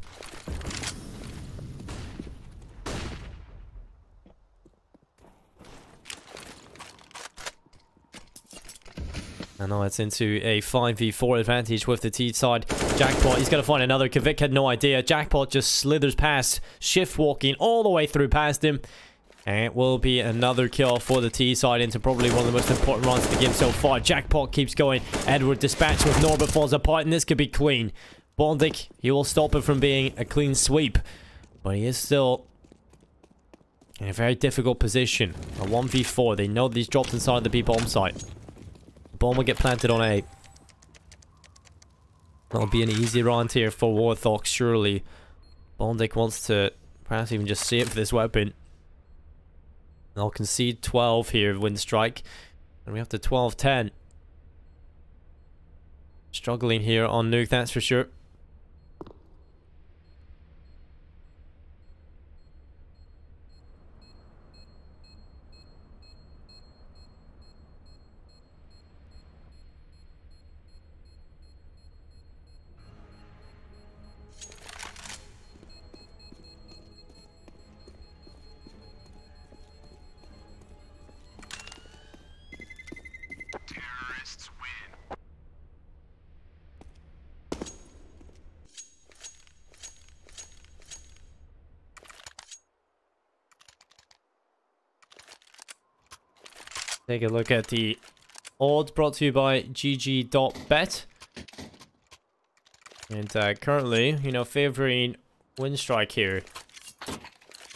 And now it's into a 5v4 advantage with the T side. Jackpot, he's going to find another. Kvik had no idea. Jackpot just slithers past, shift walking all the way through past him. And it will be another kill for the T side into probably one of the most important runs of the game so far. Jackpot keeps going. Edward dispatched with Norbert falls apart, and this could be clean. Bondic, he will stop it from being a clean sweep. But he is still in a very difficult position. A 1v4. They know that he's dropped inside the B bomb site. Bomb will get planted on A. That'll be an easy round here for Warthox, surely. Bondic wants to perhaps even just save this weapon. They'll concede 12 here, Winstrike. And we have to 12-10. Struggling here on Nuke, that's for sure. Terrorists win. Take a look at the odds brought to you by GG.bet. And currently, you know, favoring Winstrike here.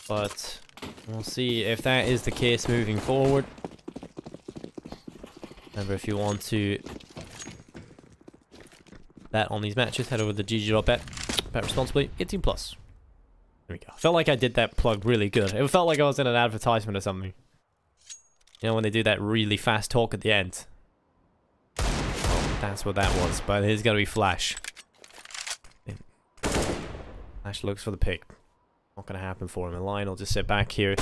But we'll see if that is the case moving forward. Remember, if you want to bet on these matches, head over to GG.bet. Bet responsibly, 18+. There we go. I felt like I did that plug really good. It felt like I was in an advertisement or something. You know, when they do that really fast talk at the end. That's what that was. But it is going to be Flash. Flash looks for the pick. Not going to happen for him. And Lion will just sit back here.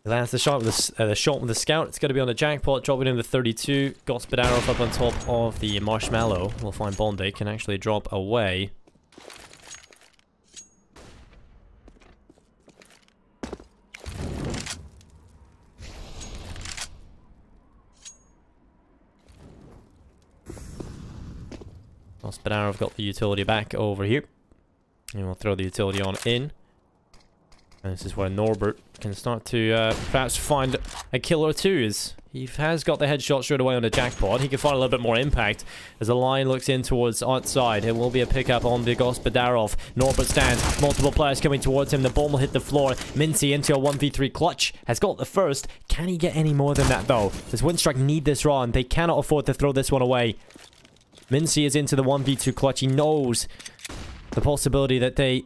He lands the shot with the scout. It's going to be on the Jackpot, dropping in the 32. Gospodarov up on top of the Marshmallow. We'll find Bondic can actually drop away. Gospodarov got the utility back over here. And we'll throw the utility on in. And this is where Norbert can start to perhaps find a kill or two. As he has got the headshot straight away on the Jackpot. He can find a little bit more impact as the Lion looks in towards outside. It will be a pickup on the Gospodarov. Norbert stands. Multiple players coming towards him. The bomb will hit the floor. Mincy into a 1v3 clutch. Has got the first. Can he get any more than that though? Does Winstrike need this round? They cannot afford to throw this one away. Mincy is into the 1v2 clutch. He knows the possibility that they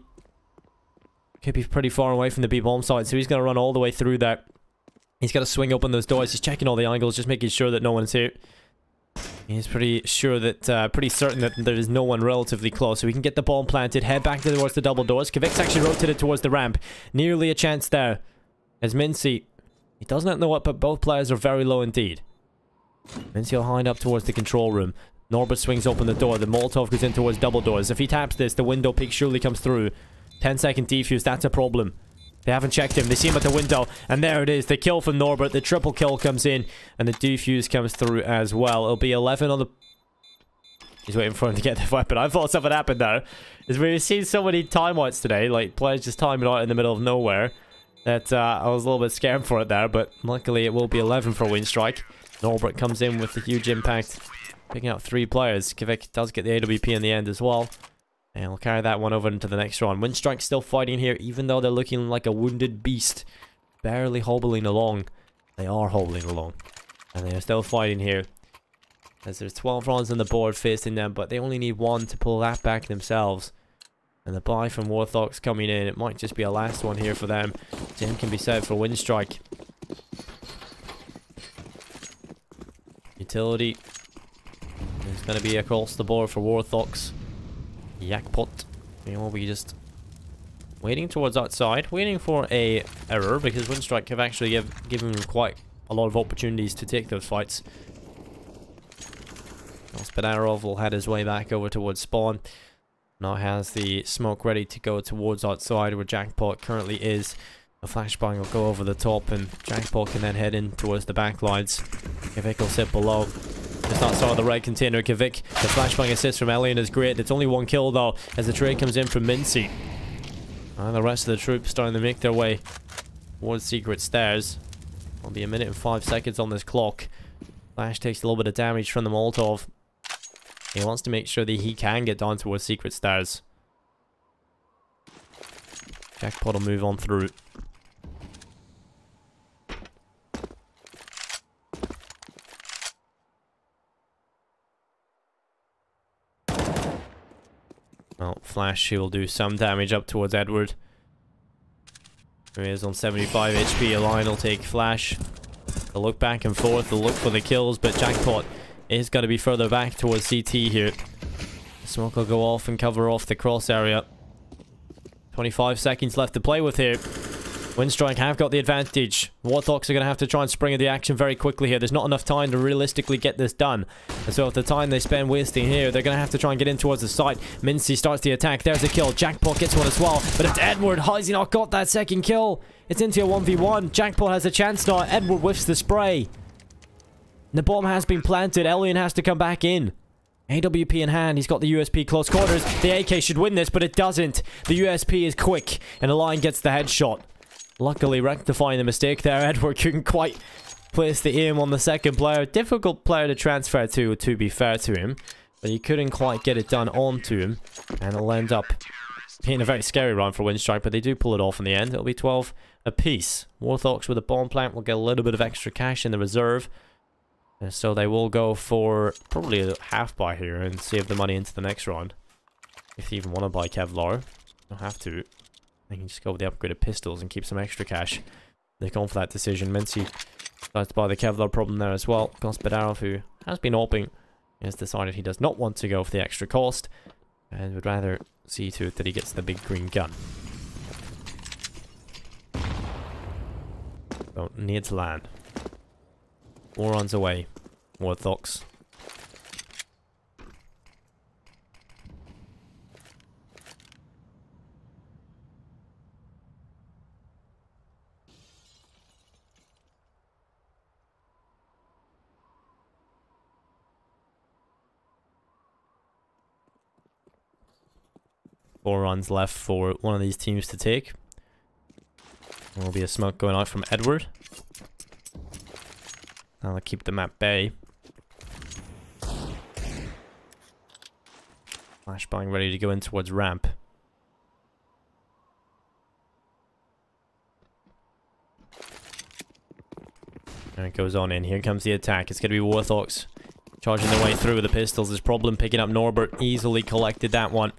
could be pretty far away from the B-bomb site, so he's going to run all the way through that. He's got to swing open those doors. He's checking all the angles, just making sure that no one's here. He's pretty sure that, pretty certain that there is no one relatively close, so we can get the bomb planted, head back towards the double doors. Kvik's actually rotated towards the ramp. Nearly a chance there. As Mincy, he does not know what, but both players are very low indeed. Mincy will hind up towards the control room. Norbert swings open the door. The Molotov goes in towards double doors. If he taps this, the window pick surely comes through. 10-second defuse, that's a problem. They haven't checked him. They see him at the window. And there it is. The kill from Norbert. The triple kill comes in. And the defuse comes through as well. It'll be 11 on the... He's waiting for him to get the weapon. I thought something happened there. Is we've seen so many timeouts today. Like, players just timing out in the middle of nowhere. That I was a little bit scared for it there. But luckily it will be 11 for Winstrike. Norbert comes in with a huge impact. Picking up 3 players. Kvik does get the AWP in the end as well. And we'll carry that one over into the next round. Winstrike still fighting here, even though they're looking like a wounded beast. Barely hobbling along. They are hobbling along. And they are still fighting here. As there's 12 rounds on the board facing them, but they only need 1 to pull that back themselves. And the buy from Warthox coming in. It might just be a last one here for them. Same can be said for Winstrike. Utility. It's going to be across the board for Warthox. Jackpot. You know, we just waiting towards outside, waiting for a error because Winstrike have actually given him quite a lot of opportunities to take those fights. Spadarov will head his way back over towards spawn. Now has the smoke ready to go towards outside where Jackpot currently is. The flashbang will go over the top and Jackpot can then head in towards the back lines. Kvik will sit below. Just outside the red container. Kvik, the flashbang assist from Elian is great. It's only 1 kill though as the trade comes in from Mincy. And the rest of the troops starting to make their way towards secret stairs. It'll be 1 minute and 5 seconds on this clock. Flash takes a little bit of damage from the Molotov. He wants to make sure that he can get down towards secret stairs. Jackpot will move on through. Well, Flash, he will do some damage up towards Edward. He is on 75 HP. Lion will take Flash. They'll look back and forth. They'll look for the kills, but Jackpot is going to be further back towards CT here. The smoke will go off and cover off the cross area. 25 seconds left to play with here. Winstrike have got the advantage. Warthox are going to have to try and spring into the action very quickly here. There's not enough time to realistically get this done. And so if the time they spend wasting here, they're going to have to try and get in towards the site. Mincy starts the attack. There's a kill. Jackpot gets one as well. But it's Edward. How has he not got that second kill? It's into a 1v1. Jackpot has a chance now. Edward whiffs the spray. The bomb has been planted. Elian has to come back in. AWP in hand. He's got the USP close quarters. The AK should win this, but it doesn't. The USP is quick. And the line gets the headshot. Luckily rectifying the mistake there. Edward couldn't quite place the aim on the second player. Difficult player to transfer to be fair to him. But he couldn't quite get it done onto him. And it'll end up being a very scary round for Winstrike, but they do pull it off in the end. It'll be 12 apiece. Warthox with a bomb plant will get a little bit of extra cash in the reserve. And so they will go for probably a half buy here and save the money into the next round. If they even want to buy Kevlar. Don't have to. They can just go with the upgraded pistols and keep some extra cash. They've gone for that decision. Mincy decides to buy the Kevlar problem there as well. Gospodarov, who has been oping, has decided he does not want to go for the extra cost and would rather see to it that he gets the big green gun. Don't need to land. 4 runs away. Warthox. Four runs left for one of these teams to take. There will be a smoke going out from Edward. I'll keep them at bay. Flashbang ready to go in towards ramp. And it goes on in. Here comes the attack. It's going to be Warthox charging their way through with the pistols. There's problem picking up Norbert. Easily collected that one.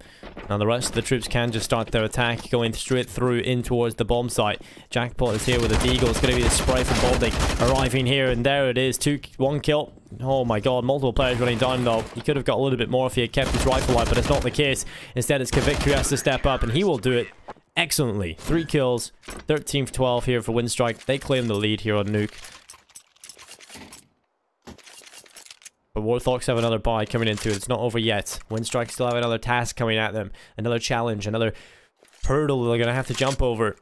Now the rest of the troops can just start their attack, going straight through in towards the bomb site. Jackpot is here with a deagle. It's going to be the spray from Baltic arriving here, and there it is. 1 kill. Oh my god, multiple players running down though. He could have got a little bit more if he had kept his rifle out, but it's not the case. Instead it's Kvik who has to step up, and he will do it excellently. 3 kills, 13 for 12 here for Winstrike. They claim the lead here on Nuke. But Warthox have another buy coming into it. It's not over yet. Winstrike still have another task coming at them. Another challenge, another hurdle they're going to have to jump over.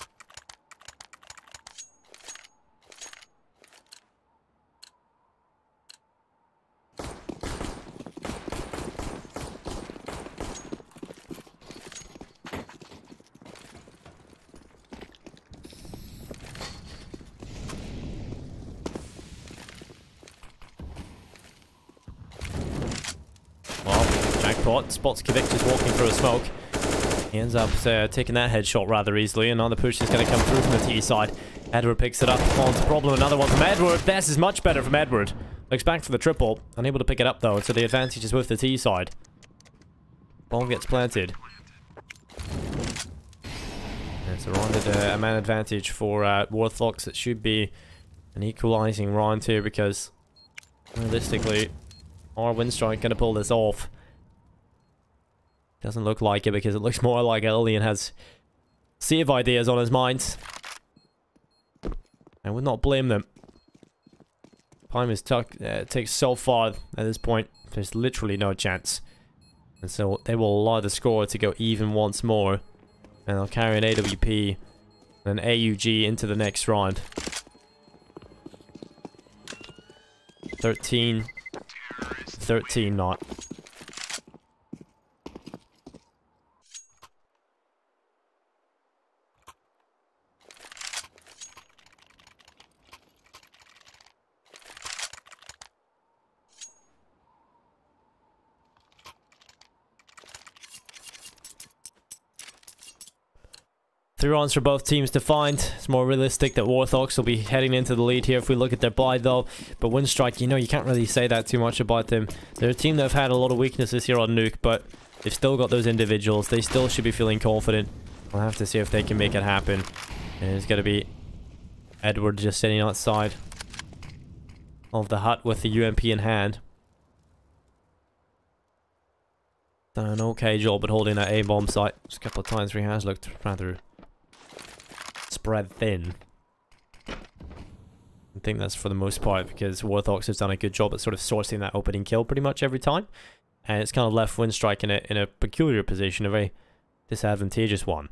Spots Kivik just walking through a smoke. He ends up taking that headshot rather easily, and another push is going to come through from the T side. Edward picks it up. Onto problem, another one from Edward. This is much better from Edward. Looks back for the triple. Unable to pick it up though, so the advantage is with the T side. Bomb gets planted. It's a rounded a man advantage for Warthox. It should be an equalizing round here because realistically, are Winstrike going to pull this off? Doesn't look like it because it looks more like Alien has save ideas on his mind. I would not blame them. Time is takes so far at this point. There's literally no chance. And so they will allow the score to go even once more. And they'll carry an AWP and an AUG into the next round. 13 not. Three rounds for both teams to find. It's more realistic that Warthox will be heading into the lead here if we look at their buy though. But Winstrike, you know, you can't really say that too much about them. They're a team that have had a lot of weaknesses here on Nuke, but they've still got those individuals. They still should be feeling confident. We'll have to see if they can make it happen. And it's going to be Edward just sitting outside of the hut with the UMP in hand. Done an okay job at holding that A-bomb site. Just a couple of times where he has looked rather spread thin. I think that's for the most part because Warthox has done a good job at sort of sourcing that opening kill pretty much every time. And it's kind of left Winstrike in a peculiar position, a very disadvantageous one.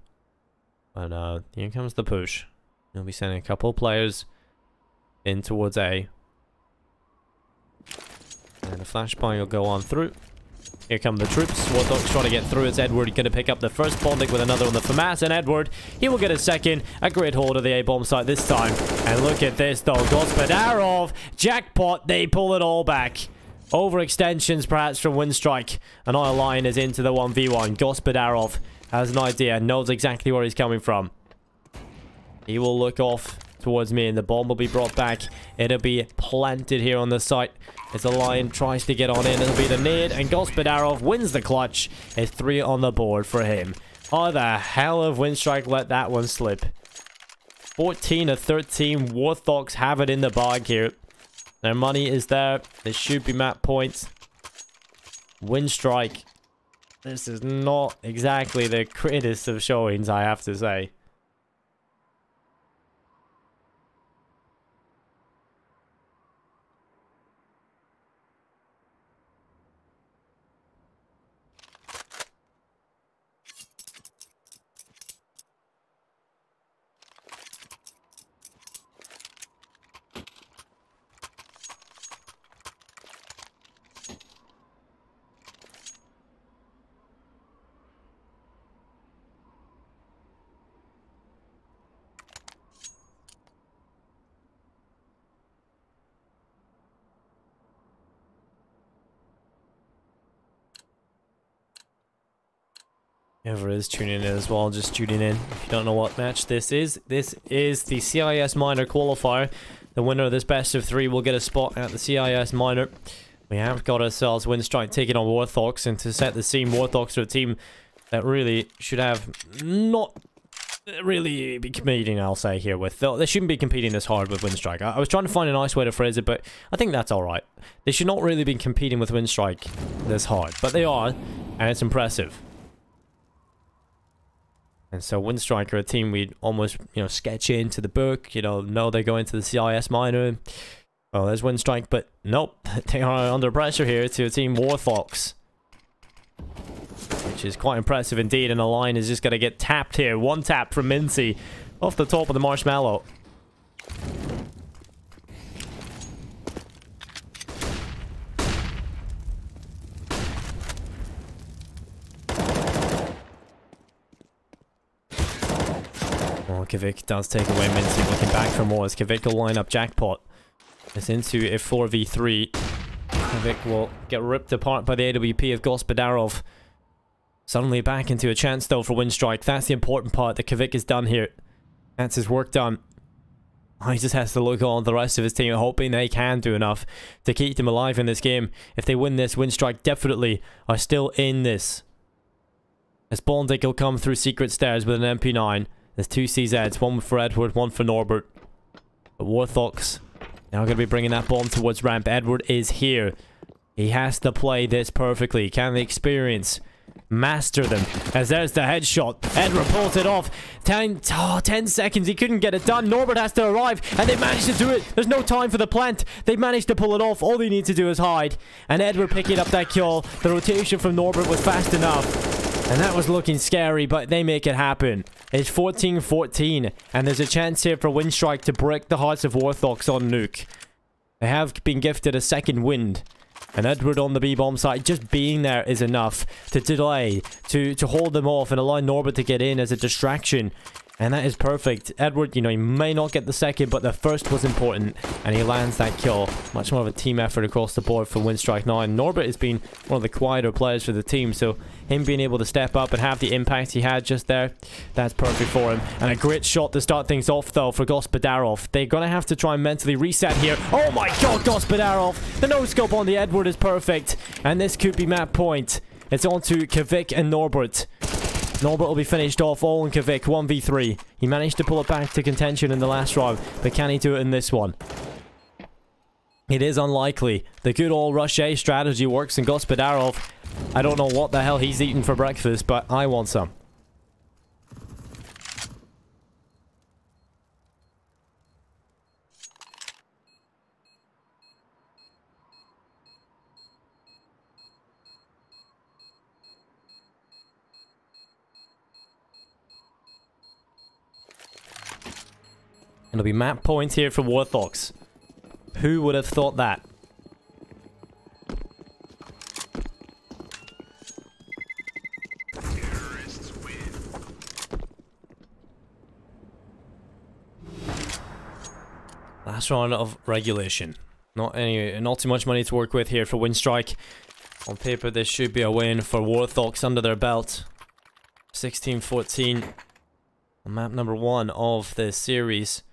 But here comes the push. He'll be sending a couple of players in towards A. And the flashbang will go on through. Here come the troops. Warthox trying to get through. It's Edward going to pick up the first Bondic with another on the FAMAS. And Edward, he will get a second. A great hold of the A-bomb site this time. And look at this though. Gospodarov, jackpot. They pull it all back. Overextensions perhaps from Winstrike. And our line is into the 1v1. Gospodarov has an idea. Knows exactly where he's coming from. He will look off towards me and the bomb will be brought back. It'll be planted here on the site. As the line tries to get on in, it'll be the nade, and Gospodarov wins the clutch. It's 3 on the board for him. How the hell have Winstrike let that one slip? 14-13, Warthox have it in the bag here. Their money is there. There should be map points. Winstrike. This is not exactly the greatest of showings, I have to say. Whoever is tuning in as well, just tuning in. If you don't know what match this is the CIS Minor Qualifier. The winner of this best of 3 will get a spot at the CIS Minor. We have got ourselves Winstrike taking on Warthox, and to set the scene, Warthox are a team that really should have not really be competing, I'll say, here with. They shouldn't be competing this hard with Winstrike. I was trying to find a nice way to phrase it, but I think that's alright. They should not really be competing with Winstrike this hard, but they are, and it's impressive. And so Winstrike are a team we'd almost, sketch into the book, know they're going to the CIS Minor. Oh, there's Winstrike, but nope. They are under pressure here to Team Warthox. Which is quite impressive indeed, and the line is just going to get tapped here. One tap from Mincy off the top of the marshmallow. Well, Kvik does take away Mincy, looking back for more as Kvik will line up Jackpot. It's into a 4v3. Kvik will get ripped apart by the AWP of Gospodarov. Suddenly back into a chance though for Winstrike. That's the important part that Kvik has done here. That's his work done. He just has to look on the rest of his team, hoping they can do enough to keep them alive in this game. If they win this, Winstrike definitely are still in this. As Bondic will come through secret stairs with an MP9. There's two CZs, one for Edward, one for Norbert. But Warthox now going to be bringing that bomb towards ramp. Edward is here. He has to play this perfectly. Can the experience master them? As there's the headshot. Edward pulls it off. 10 seconds. He couldn't get it done. Norbert has to arrive. And they managed to do it. There's no time for the plant. They managed to pull it off. All they need to do is hide. And Edward picking up that kill. The rotation from Norbert was fast enough. And that was looking scary, but they make it happen. It's 14-14, and there's a chance here for Winstrike to break the hearts of Warthox on Nuke. They have been gifted a second wind. And Edward on the B-bomb side, just being there is enough to delay, to hold them off and allow Norbert to get in as a distraction. And that is perfect. Edward, you know, he may not get the second, but the first was important. And he lands that kill. Much more of a team effort across the board for Winstrike now. And Norbert has been one of the quieter players for the team. So him being able to step up and have the impact he had just there, that's perfect for him. And a great shot to start things off, though, for Gospodarov. They're going to have to try and mentally reset here. Oh my god, Gospodarov! The no-scope on the Edward is perfect. And this could be map point. It's on to Kvik and Norbert. Norbert will be finished off all in Kvik, 1v3. He managed to pull it back to contention in the last round, but can he do it in this one? It is unlikely. The good old Rush A strategy works in Gospodarov. I don't know what the hell he's eating for breakfast, but I want some. It'll be map point here for Warthox. Who would have thought that? Terrorists win. Last round of regulation. Not too much money to work with here for Winstrike. On paper, this should be a win for Warthox under their belt. 16-14. Map number 1 of this series.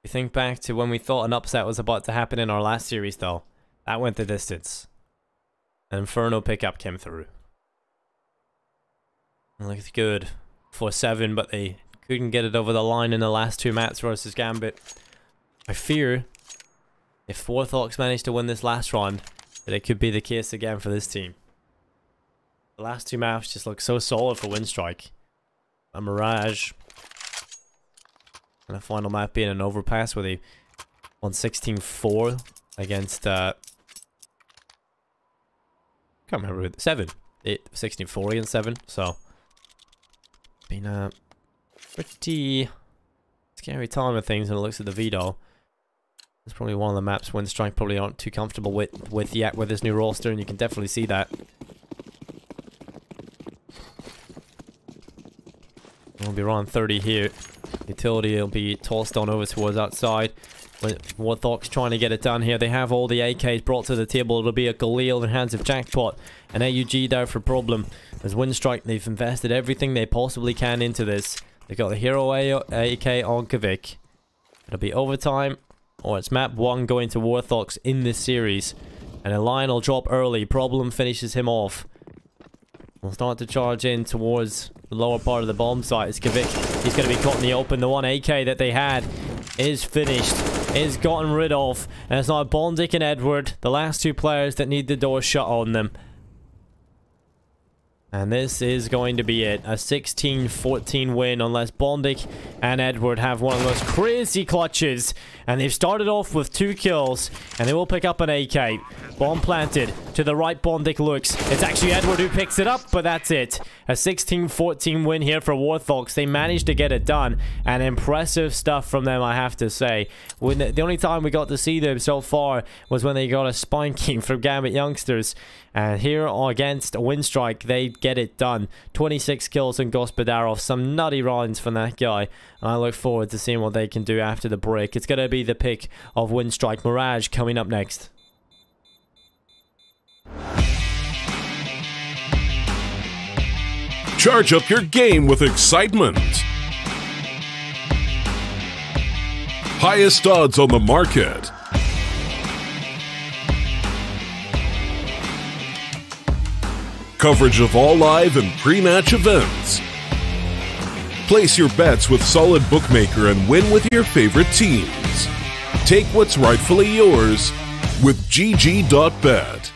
We think back to when we thought an upset was about to happen in our last series, though. That went the distance. An Inferno pickup came through. It looked good for 7, but they couldn't get it over the line in the last 2 maps versus Gambit. I fear, if Warthox managed to win this last round, that it could be the case again for this team. The last 2 maps just look so solid for Winstrike. A Mirage. And the final map being an overpass where they won 16-4 against, can't remember who, 7. 16-4 against 7, so been a pretty scary time of things when it looks at the veto. It's probably one of the maps Winstrike probably aren't too comfortable with yet with this new roster, and you can definitely see that. We'll be around 30 here. Utility will be tossed on over towards outside. Warthox trying to get it done here. They have all the AKs brought to the table. It'll be a Galil in the hands of Jackpot. An AUG there for Problem. As Winstrike, they've invested everything they possibly can into this. They've got the Hero AK on Kvik. It'll be overtime, or it's map 1 going to Warthox in this series. And a line will drop early. Problem finishes him off. We'll start to charge in towards the lower part of the bomb site. It's Kvik. He's going to be caught in the open. The one AK that they had is finished. Is gotten rid of. And it's now Bondic and Edward, the last 2 players that need the door shut on them. And this is going to be it. A 16-14 win unless Bondic and Edward have one of the most crazy clutches. And they've started off with 2 kills. And they will pick up an AK. Bomb planted. To the right, Bondic looks. It's actually Edward who picks it up, but that's it. A 16-14 win here for Warthox. They managed to get it done. And impressive stuff from them, I have to say. The only time we got to see them so far was when they got a spanking from Gambit Youngsters. And here against Winstrike, they get it done. 26 kills on Gospodarov. Some nutty rounds from that guy. And I look forward to seeing what they can do after the break. It's going to be the pick of Winstrike Mirage coming up next. Charge up your game with excitement. Highest odds on the market. Coverage of all live and pre-match events. Place your bets with Solid Bookmaker and win with your favorite teams. Take what's rightfully yours with GG.bet.